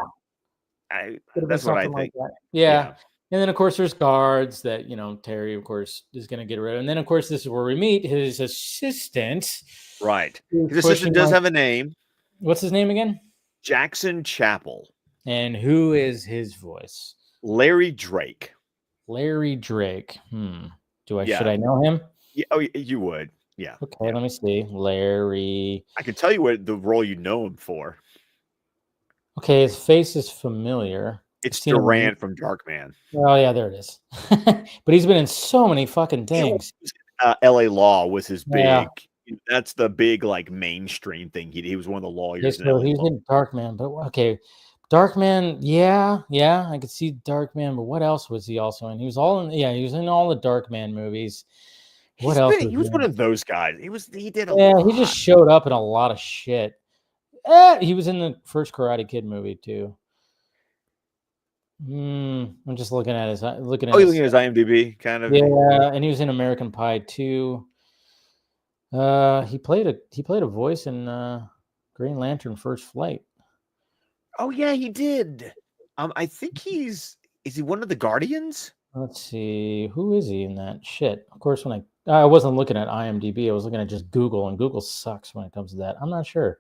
Speaker 2: I
Speaker 1: could have been
Speaker 2: that's what I
Speaker 1: something like
Speaker 2: think.
Speaker 1: that. Yeah.
Speaker 2: Yeah.
Speaker 1: And then of course there's guards that Terry of course is gonna get rid of. And then of course this is where we meet his assistant
Speaker 2: Right.
Speaker 1: who's
Speaker 2: His assistant
Speaker 1: pushing
Speaker 2: does
Speaker 1: like
Speaker 2: have a name,
Speaker 1: what's his name again?
Speaker 2: Jackson Chapel.
Speaker 1: And who is his voice?
Speaker 2: Larry Drake.
Speaker 1: Larry Drake. Should
Speaker 2: Yeah.
Speaker 1: I know him?
Speaker 2: Yeah. Oh, you would. Yeah.
Speaker 1: Okay,
Speaker 2: Yeah.
Speaker 1: let me see. Larry.
Speaker 2: I can tell you what the role you know him for.
Speaker 1: Okay, his face is familiar. I've
Speaker 2: It's
Speaker 1: seen him.
Speaker 2: Durant from Darkman.
Speaker 1: Oh yeah, there it is. But he's been in so many fucking things.
Speaker 2: L.A. Law was his
Speaker 1: Yeah.
Speaker 2: big. That's the big like mainstream thing. He was one of the
Speaker 1: Okay,
Speaker 2: lawyers in
Speaker 1: so
Speaker 2: L.A.
Speaker 1: he's
Speaker 2: Law.
Speaker 1: in Darkman, but okay. Darkman, yeah, I could see Darkman, but what else was he also in? He was in all the Darkman movies. What else was
Speaker 2: He
Speaker 1: he
Speaker 2: was one
Speaker 1: in?
Speaker 2: of those guys. He did a
Speaker 1: Yeah,
Speaker 2: lot.
Speaker 1: he just showed up in a lot of shit. He was in the first Karate Kid movie too. I'm just looking at his
Speaker 2: Oh, you're looking at his IMDb, kind of.
Speaker 1: yeah, and he was in American Pie too. He played a voice in Green Lantern First Flight.
Speaker 2: Oh yeah, he did. I think is he one of the Guardians?
Speaker 1: Let's see, who is he in that shit? Of course, when I wasn't looking at IMDb, I was looking at just Google, and Google sucks when it comes to that. I'm not sure.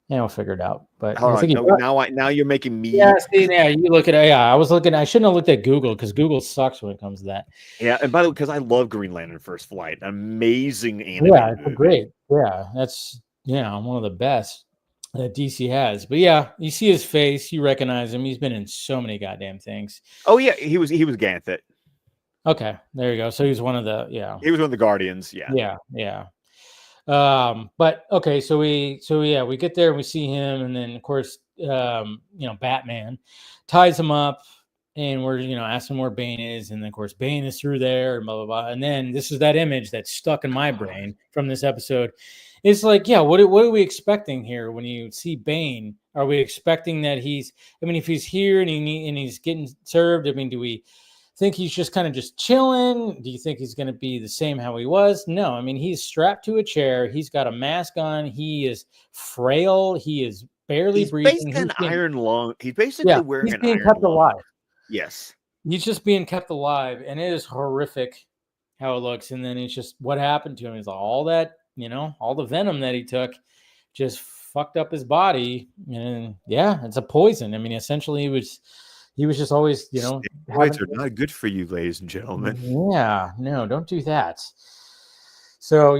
Speaker 1: Yeah, we'll figure it out. But
Speaker 2: Hold
Speaker 1: I
Speaker 2: on.
Speaker 1: think
Speaker 2: Now you're making me.
Speaker 1: yeah, see, yeah, you look at yeah. I was looking. I shouldn't have looked at Google because Google sucks when it comes to that.
Speaker 2: Yeah, and by the way, because I love Green Lantern First Flight, amazing
Speaker 1: Yeah,
Speaker 2: animated
Speaker 1: it's
Speaker 2: movie.
Speaker 1: great. Yeah, that's one of the best that DC has. But yeah, you see his face, you recognize him. He's been in so many goddamn things.
Speaker 2: Oh yeah, he was Ganthet.
Speaker 1: Okay, there you go. So he's one of the
Speaker 2: He was one of the Guardians. Yeah.
Speaker 1: yeah. But okay, so we get there and we see him, and then of course, Batman ties him up, and we're asking where Bane is, and then of course Bane is through there, and blah blah blah. And then this is that image that's stuck in my brain from this episode. It's like, yeah, what are we expecting here when you see Bane? Are we expecting that if he's here and he's getting served, do we think he's just kind of just chilling? Do you think he's going to be the same how he was? No, he's strapped to a chair. He's got a mask on. He is frail. He is barely breathing.
Speaker 2: Basically an iron lung. He's basically wearing
Speaker 1: he's
Speaker 2: an
Speaker 1: being
Speaker 2: iron
Speaker 1: kept
Speaker 2: lung.
Speaker 1: alive.
Speaker 2: Yes.
Speaker 1: He's just being kept alive, and it is horrific how it looks. And then it's just what happened to him is all that, all the venom that he took just fucked up his body. And yeah, it's a poison. Essentially he was just always,
Speaker 2: Steroids are not good for you, ladies and gentlemen.
Speaker 1: Yeah, no, don't do that. So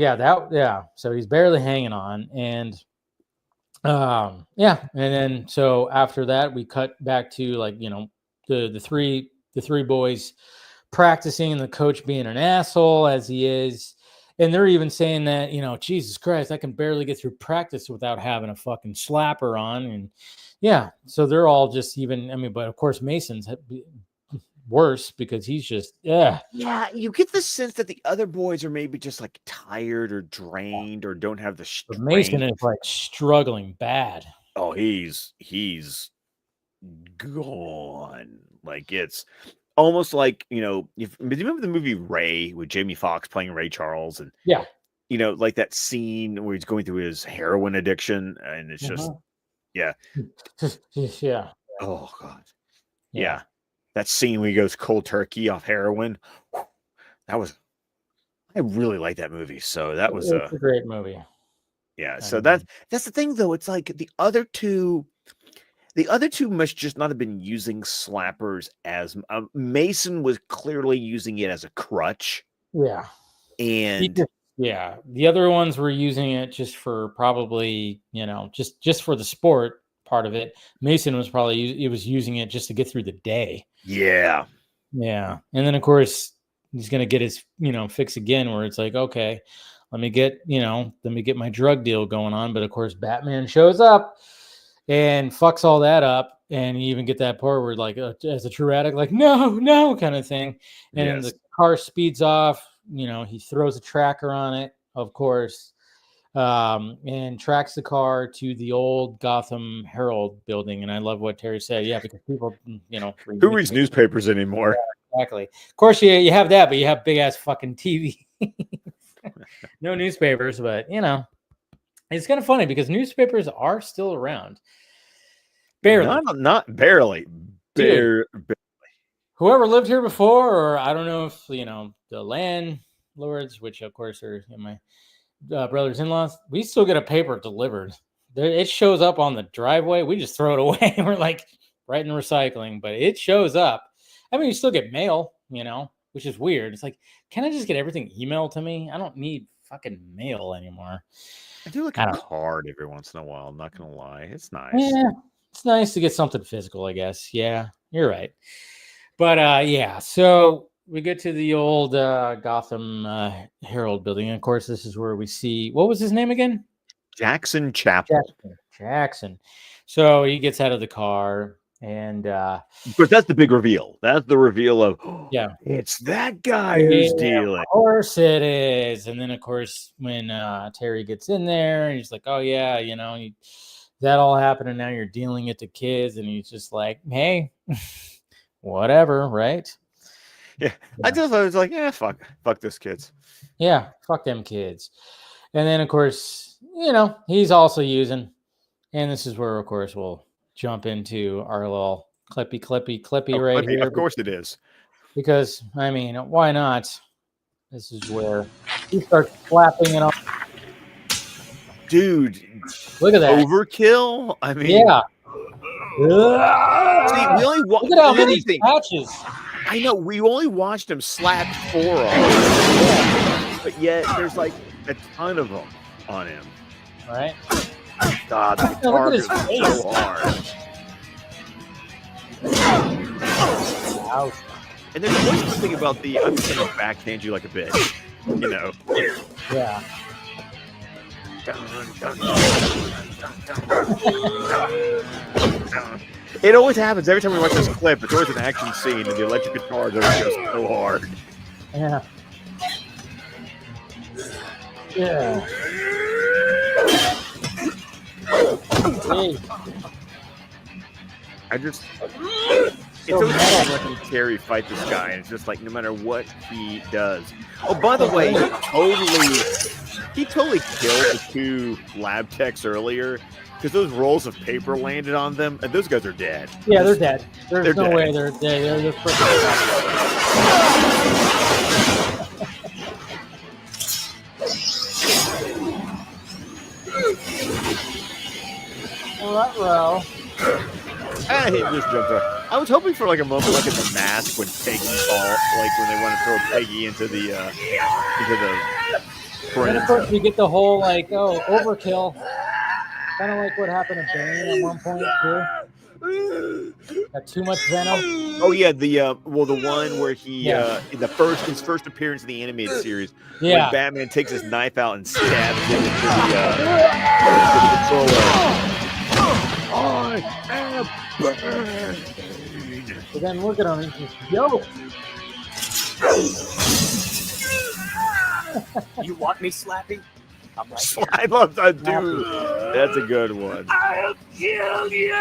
Speaker 1: so he's barely hanging on, and and then so after that we cut back to the three boys practicing, and the coach being an asshole as he is. And they're even saying that, Jesus Christ, I can barely get through practice without having a fucking slapper on. And yeah, so they're all just but of course Mason's worse because he's just,
Speaker 2: yeah, you get the sense that the other boys are maybe just like tired or drained or don't have the strength.
Speaker 1: But Mason is like struggling bad.
Speaker 2: Oh, he's gone. Like it's almost like, do you remember the movie Ray with Jamie Foxx playing Ray Charles? And
Speaker 1: yeah,
Speaker 2: like that scene where he's going through his heroin addiction, and it's just yeah. Oh God. Yeah. That scene where he goes cold turkey off heroin. I really like that movie. So that was
Speaker 1: a great movie.
Speaker 2: Yeah. So that's the thing though. It's like the other two must just not have been using slappers as Mason was clearly using it as a crutch.
Speaker 1: Yeah.
Speaker 2: And
Speaker 1: the other ones were using it just for probably, just for the sport part of it. Mason was probably using it just to get through the day.
Speaker 2: Yeah.
Speaker 1: Yeah. And then of course he's going to get his, fix again where it's like, okay, let me get my drug deal going on. But of course Batman shows up and fucks all that up. And you even get that part where, like, as a true addict, like, no, kind of thing. And then the car speeds off. He throws a tracker on it, of course, and tracks the car to the old Gotham Herald building. And I love what Terry said. Yeah, because people,
Speaker 2: Who reads newspapers anymore?
Speaker 1: Yeah, exactly. Of course, you have that, but you have big ass fucking TV. No newspapers, but it's kind of funny because newspapers are still around. Barely.
Speaker 2: Not barely.
Speaker 1: Dude, whoever lived here before, or I don't know if the landlords, which of course are my brothers-in-laws, we still get a paper delivered. It shows up on the driveway. We just throw it away. We're like right in recycling, but it shows up. I mean, you still get mail, which is weird. It's like, can I just get everything emailed to me? I don't need fucking mail anymore.
Speaker 2: I do like a card every once in a while. I'm not gonna lie, it's nice.
Speaker 1: Yeah, it's nice to get something physical, I guess. Yeah, you're right. But yeah, so we get to the old Gotham Herald building. And of course, this is where we see, what was his name again?
Speaker 2: Jackson Chapel.
Speaker 1: Jackson. So he gets out of the car, and
Speaker 2: because that's the big reveal. That's the reveal of,
Speaker 1: yeah,
Speaker 2: it's that guy who's dealing.
Speaker 1: Of course it is. And then, of course, when Terry gets in there, and he's like, oh yeah, that all happened, and now you're dealing it to kids. And he's just like, hey, whatever, right?
Speaker 2: Yeah. I was like, yeah, fuck those kids.
Speaker 1: Yeah, fuck them kids. And then, of course, he's also using, and this is where, of course, we'll jump into our little clippy right here.
Speaker 2: Of course it is.
Speaker 1: Because, I mean, why not? This is where he starts flapping it off.
Speaker 2: Dude,
Speaker 1: look at that.
Speaker 2: Overkill? I mean,
Speaker 1: yeah.
Speaker 2: See, we only
Speaker 1: look at how many patches.
Speaker 2: I know, we only watched him slap 4 on, but yet there's like a ton of them on him.
Speaker 1: Right?
Speaker 2: God, the guitar goes so hard.
Speaker 1: Ouch.
Speaker 2: And there's one thing about I'm just gonna backhand you like a bitch,
Speaker 1: Yeah.
Speaker 2: It always happens every time we watch this clip. It's always an action scene, and the electric guitars always goes so hard.
Speaker 1: Yeah. Yeah. Hey.
Speaker 2: It's always watching Terry fight this guy, and it's just like no matter what he does. Oh, by the way, he totally killed the 2 lab techs earlier because those rolls of paper landed on them, and those guys are dead.
Speaker 1: Yeah, they're dead. There's no way they're dead. They're freaking row.
Speaker 2: And he just jumped up. I was hoping for like a moment like in The Mask when Peggy fall, like when they want to throw Peggy into the
Speaker 1: And of course we get the whole like, overkill. Kind of like what happened to Bane at one point too. Got too much venom.
Speaker 2: Oh yeah, the one where he in his first appearance in the animated series, when Batman takes his knife out and stabs him into the controller. I am Bane.
Speaker 1: But then look at him, he's just yoked.
Speaker 3: You want me slapping? I'm right here.
Speaker 2: I love that dude. That's a good one.
Speaker 3: I'll kill you!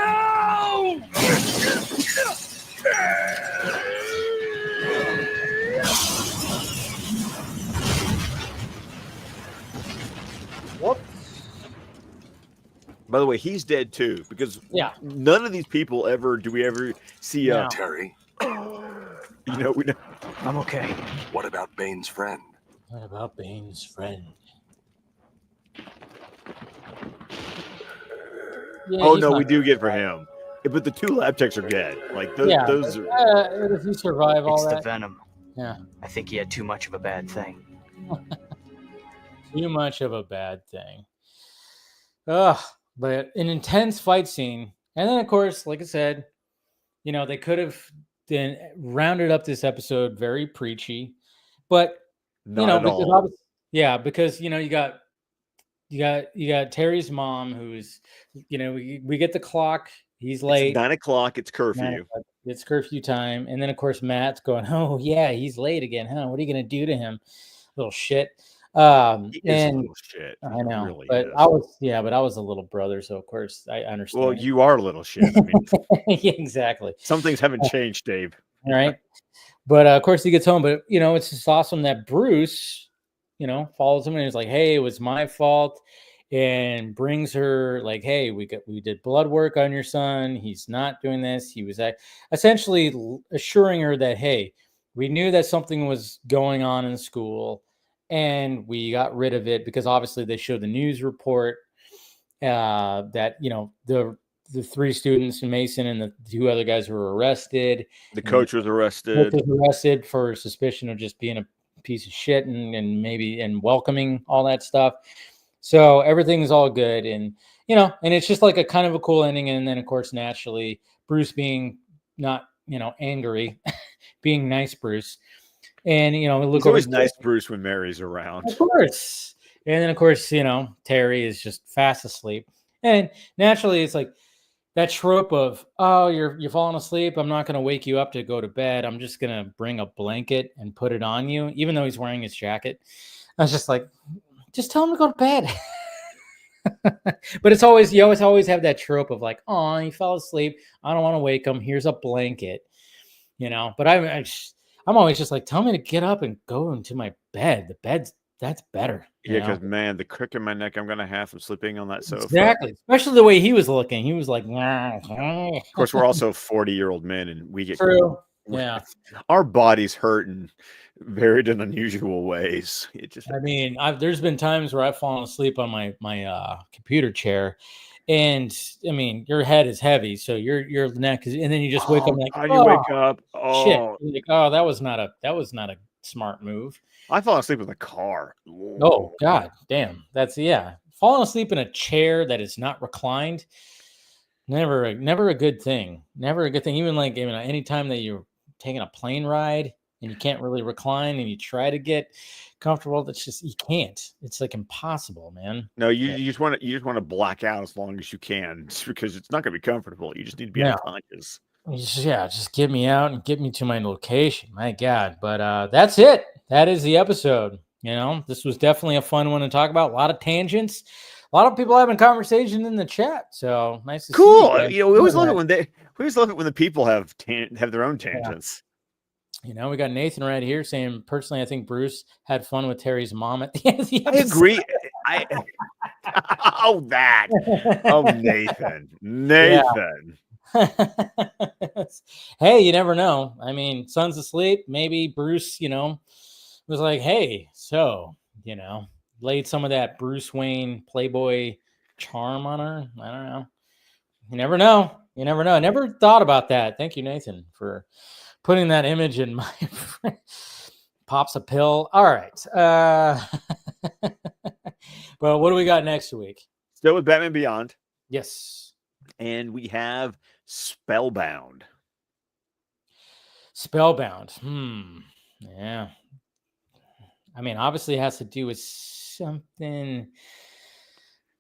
Speaker 1: Whoops.
Speaker 2: By the way, he's dead too, because none of these people do we ever see
Speaker 4: Terry.
Speaker 2: We know.
Speaker 3: I'm okay.
Speaker 4: What about Bane's friend?
Speaker 1: What about Bane's friend? Yeah,
Speaker 2: oh no, we do get for him. But the 2 lab techs are dead. Like those are.
Speaker 1: Does he survive all that?
Speaker 3: It's the venom.
Speaker 1: Yeah.
Speaker 3: I think he had too much of a bad thing.
Speaker 1: Too much of a bad thing. Ugh. But an intense fight scene. And then, of course, like I said, they could have then rounded up this episode very preachy. But, because you got Terry's mom who's, we get the clock. He's late.
Speaker 2: It's 9 o'clock. It's curfew.
Speaker 1: It's curfew time. And then, of course, Matt's going, oh, yeah, he's late again, huh? What are you going to do to him? Little shit.
Speaker 2: He is a
Speaker 1: And
Speaker 2: little shit.
Speaker 1: I
Speaker 2: He
Speaker 1: know.
Speaker 2: really
Speaker 1: But
Speaker 2: is.
Speaker 1: I was a little brother. So, of course, I understand.
Speaker 2: Well, you are a little shit. I mean,
Speaker 1: yeah, exactly.
Speaker 2: some things haven't changed, Dave.
Speaker 1: All right. But, of course, he gets home. But, it's just awesome that Bruce, follows him and he's like, hey, it was my fault. And brings her like, hey, we did blood work on your son. He's not doing this. He was essentially assuring her that, hey, we knew that something was going on in school and we got rid of it because obviously they showed the news report that, the 3 students, Mason and the 2 other guys were arrested.
Speaker 2: The coach was arrested.
Speaker 1: For suspicion of just being a piece of shit and welcoming all that stuff. So everything's all good. And, and it's just like a kind of a cool ending. And then, of course, naturally, Bruce being not, angry, being nice Bruce. And,
Speaker 2: It's always nice Bruce when Mary's around.
Speaker 1: Of course. And then, of course, Terry is just fast asleep. And naturally, it's like that trope of, oh, you're falling asleep. I'm not going to wake you up to go to bed. I'm just going to bring a blanket and put it on you, even though he's wearing his jacket. I was just like, just tell him to go to bed. But you always have that trope of like, oh, he fell asleep. I don't want to wake him. Here's a blanket, But I'm always just like, tell me to get up and go into my bed. That's better.
Speaker 2: Yeah, because man, the crick in my neck I'm gonna have from sleeping on that sofa.
Speaker 1: Exactly. Especially the way he was looking. He was like,
Speaker 2: of course, we're also 40-year-old men, and we get
Speaker 1: true. Yeah,
Speaker 2: our bodies hurt in varied and unusual ways.
Speaker 1: There's been times where I've fallen asleep on my computer chair, and your head is heavy, so your neck is, and then you just wake up like,
Speaker 2: you wake up,
Speaker 1: shit, like, oh, that was not a smart move.
Speaker 2: I fall asleep in the car.
Speaker 1: Oh God, damn, falling asleep in a chair that is not reclined. Never a good thing. Never a good thing. Even like any time that you're taking a plane ride and you can't really recline and you try to get comfortable, that's just, you can't. It's like impossible, man.
Speaker 2: No, you just want to black out as long as you can, just because it's not going to be comfortable. You just need to be unconscious.
Speaker 1: Just get me out and get me to my location. My God. But that's it. That is the episode. This was definitely a fun one to talk about. A lot of tangents. A lot of people having conversation in the chat, so nice to see.
Speaker 2: Cool. We always love it when the people have their own tangents.
Speaker 1: Yeah. We got Nathan right here saying, personally, I think Bruce had fun with Terry's mom at the end of the episode.
Speaker 2: I agree. Nathan.
Speaker 1: Hey, you never know. Son's asleep. Maybe Bruce, was like, hey, so, laid some of that Bruce Wayne Playboy charm on her. I don't know. You never know. I never thought about that. Thank you, Nathan, for putting that image in my pops a pill. All right. Well, what do we got next week?
Speaker 2: Still with Batman Beyond.
Speaker 1: Yes.
Speaker 2: And we have Spellbound.
Speaker 1: Yeah. Obviously it has to do with something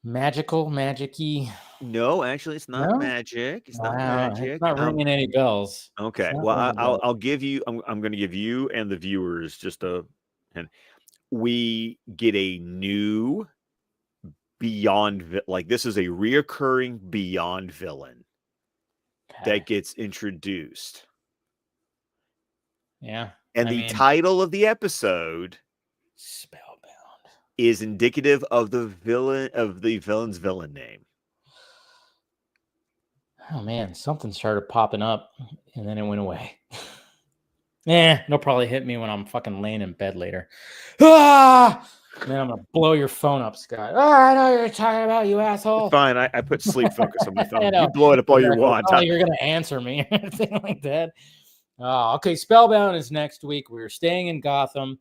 Speaker 1: magic-y.
Speaker 2: No, actually, it's not magic. It's not magic.
Speaker 1: It's not ringing any bells.
Speaker 2: Okay. Well, I'll give you. I'm going to give you and the viewers and we get a new Beyond. Like, this is a reoccurring Beyond villain that gets introduced.
Speaker 1: Yeah.
Speaker 2: And the title of the episode,
Speaker 1: Spellbound,
Speaker 2: is indicative of the villain's villain name.
Speaker 1: Oh man, something started popping up and then it went away. It'll probably hit me when I'm fucking laying in bed later. Ah! And then I'm gonna blow your phone up, Scott. Oh, I know you're talking about, you asshole.
Speaker 2: Fine, I put sleep focus on my phone. You blow it up all you want.
Speaker 1: You're gonna answer me or anything like that. Okay, Spellbound is next week. We're staying in Gotham.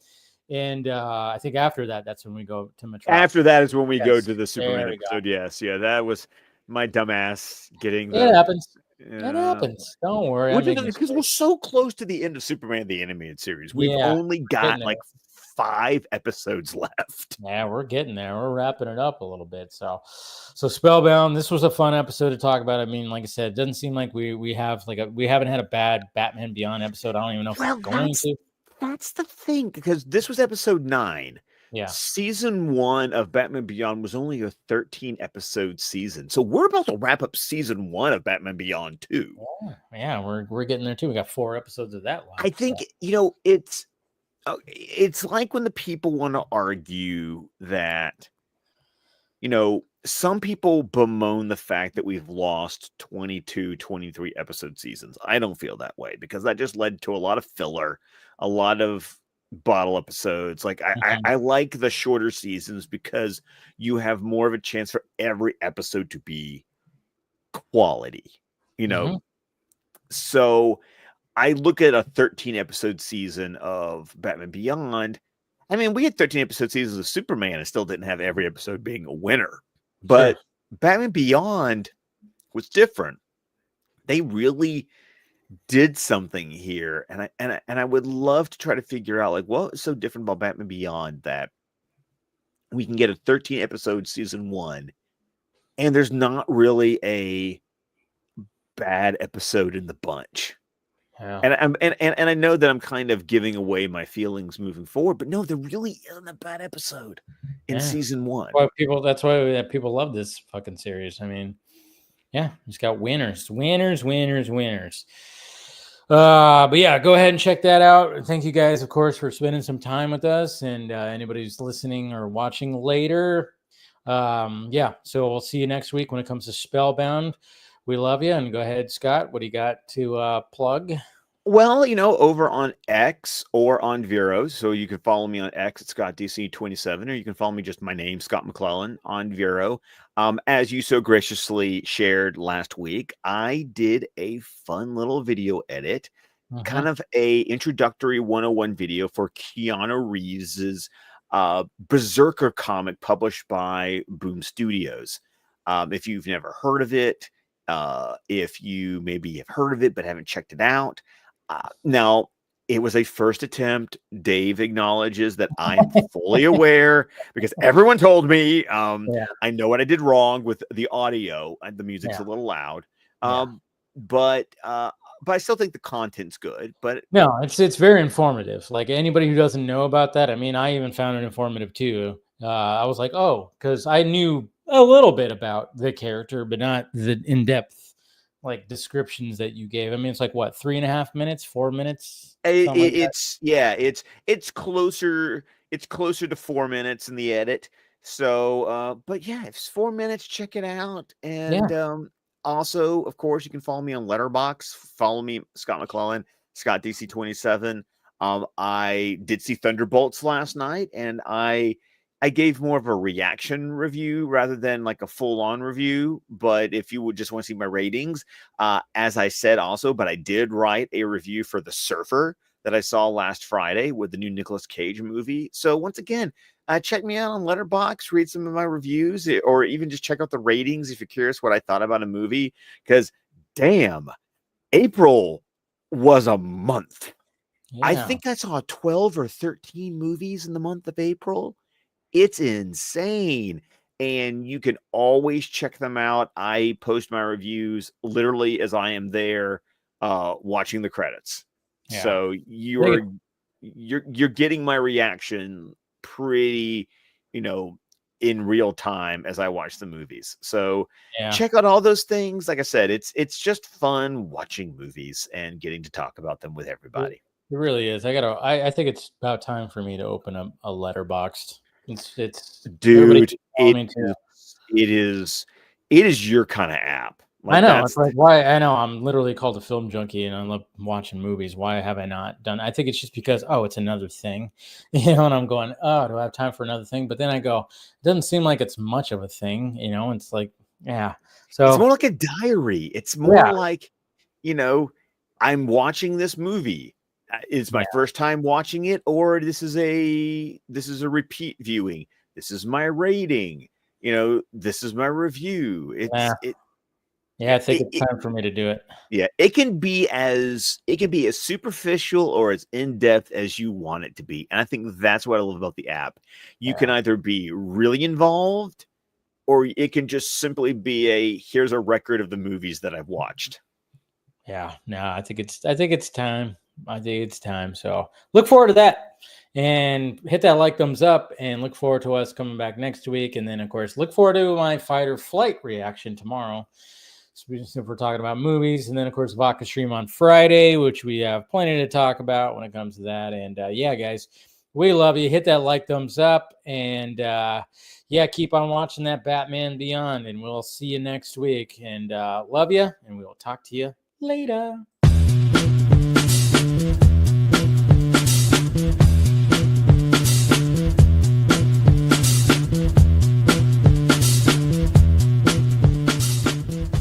Speaker 1: And I think after that, that's when we go to Metropolis.
Speaker 2: After that is when we go to the Superman episode. Yes. Yeah, that was my dumbass getting
Speaker 1: It happens. It happens. Don't worry.
Speaker 2: Because we're so close to the end of Superman the Animated Series. We've only got like 5 episodes left.
Speaker 1: Yeah, we're getting there. We're wrapping it up a little bit. So Spellbound. This was a fun episode to talk about. I mean, like I said, it doesn't seem like we haven't had a bad Batman Beyond episode. I don't even know if
Speaker 2: Well,
Speaker 1: we're going to.
Speaker 2: that's the thing, because this was episode 9.
Speaker 1: Yeah.
Speaker 2: Season 1 of Batman Beyond was only a 13 episode season. So we're about to wrap up season 1 of Batman Beyond too.
Speaker 1: Yeah, we're getting there too. We got 4 episodes of that left.
Speaker 2: I think, it's like when the people want to argue that, some people bemoan the fact that we've lost 22, 23 episode seasons. I don't feel that way, because that just led to a lot of filler, a lot of bottle episodes. Like I like the shorter seasons because you have more of a chance for every episode to be quality, So I look at a 13 episode season of Batman Beyond. I mean, we had 13 episode seasons of Superman and still didn't have every episode being a winner. But Batman Beyond was different. They really did something here, and I would love to try to figure out, like, what is so different about Batman Beyond that we can get a 13 episode season 1 and there's not really a bad episode in the bunch.
Speaker 1: Yeah.
Speaker 2: And I know that I'm kind of giving away my feelings moving forward, but no, there really isn't a bad episode in season 1.
Speaker 1: That's why people love this fucking series. I mean, yeah, it's got winners. But yeah, go ahead and check that out. Thank you guys, of course, for spending some time with us, and anybody who's listening or watching later. So we'll see you next week when it comes to Spellbound. We love you, and go ahead, Scott. What do you got to plug?
Speaker 2: Well, over on X or on Vero, so you can follow me on X at ScottDC27, or you can follow me just my name, Scott McClellan, on Vero. As you so graciously shared last week, I did a fun little video edit, kind of a introductory 101 video for Keanu Reeves's Berserker comic published by Boom Studios. If you've never heard of it, if you maybe have heard of it but haven't checked it out, now, it was a first attempt. Dave acknowledges that I'm fully aware, because everyone told me. I know what I did wrong with the audio, and the music's a little loud. But I still think the content's good. But
Speaker 1: no, it's very informative. Like, anybody who doesn't know about that, I mean, I even found it informative too. I was like, oh, because I knew a little bit about the character, but not the in-depth like descriptions that you gave. I mean, it's like what, 3.5 minutes, 4 minutes?
Speaker 2: It's closer to 4 minutes in the edit. So but yeah, if it's 4 minutes, check it out. And also, of course, you can follow me on Letterboxd. Follow me, Scott McClellan, Scott DC27. I did see Thunderbolts last night, and I gave more of a reaction review rather than like a full-on review. But if you would just want to see my ratings, as I said also, but I did write a review for The Surfer that I saw last Friday with the new Nicolas Cage movie. So once again, check me out on Letterboxd, read some of my reviews, or even just check out the ratings if you're curious what I thought about a movie. Because damn, April was a month. Yeah. I think I saw 12 or 13 movies in the month of April. It's insane. And you can always check them out. I post my reviews literally as I am there watching the credits. Yeah. So you're getting my reaction pretty, in real time as I watch the movies. So check out all those things. Like I said, it's just fun watching movies and getting to talk about them with everybody.
Speaker 1: It really is. I think it's about time for me to open up a Letterboxd. It's
Speaker 2: dude, it is your kind of app.
Speaker 1: Like, I know. It's like, why? I know I'm literally called a film junkie and I love watching movies. Why have I not done? I think it's just because, it's another thing, and I'm going, oh, do I have time for another thing? But then I go, it doesn't seem like it's much of a thing, It's like, yeah. So
Speaker 2: it's more like a diary. It's more like, I'm watching this movie. It's my first time watching it, or this is a repeat viewing. This is my rating. This is my review.
Speaker 1: Yeah, I think
Speaker 2: It-
Speaker 1: it's time for me to do it.
Speaker 2: Yeah, it can be as superficial or as in depth as you want it to be, and I think that's what I love about the app. You can
Speaker 1: Yeah.
Speaker 2: either be really involved, or it can just simply be a here's a record of the movies that I've watched.
Speaker 1: Yeah, no, I think it's time. I think it's time. So look forward to that, and hit that like, thumbs up, and look forward to us coming back next week. And then, of course, look forward to my fight or flight reaction tomorrow. So if we're talking about movies, and then of course Vodka Stream on Friday, which we have plenty to talk about when it comes to that. And yeah, guys, we love you. Hit that like, thumbs up, and yeah, keep on watching that Batman Beyond, and we'll see you next week. And love you, and we will talk to you later.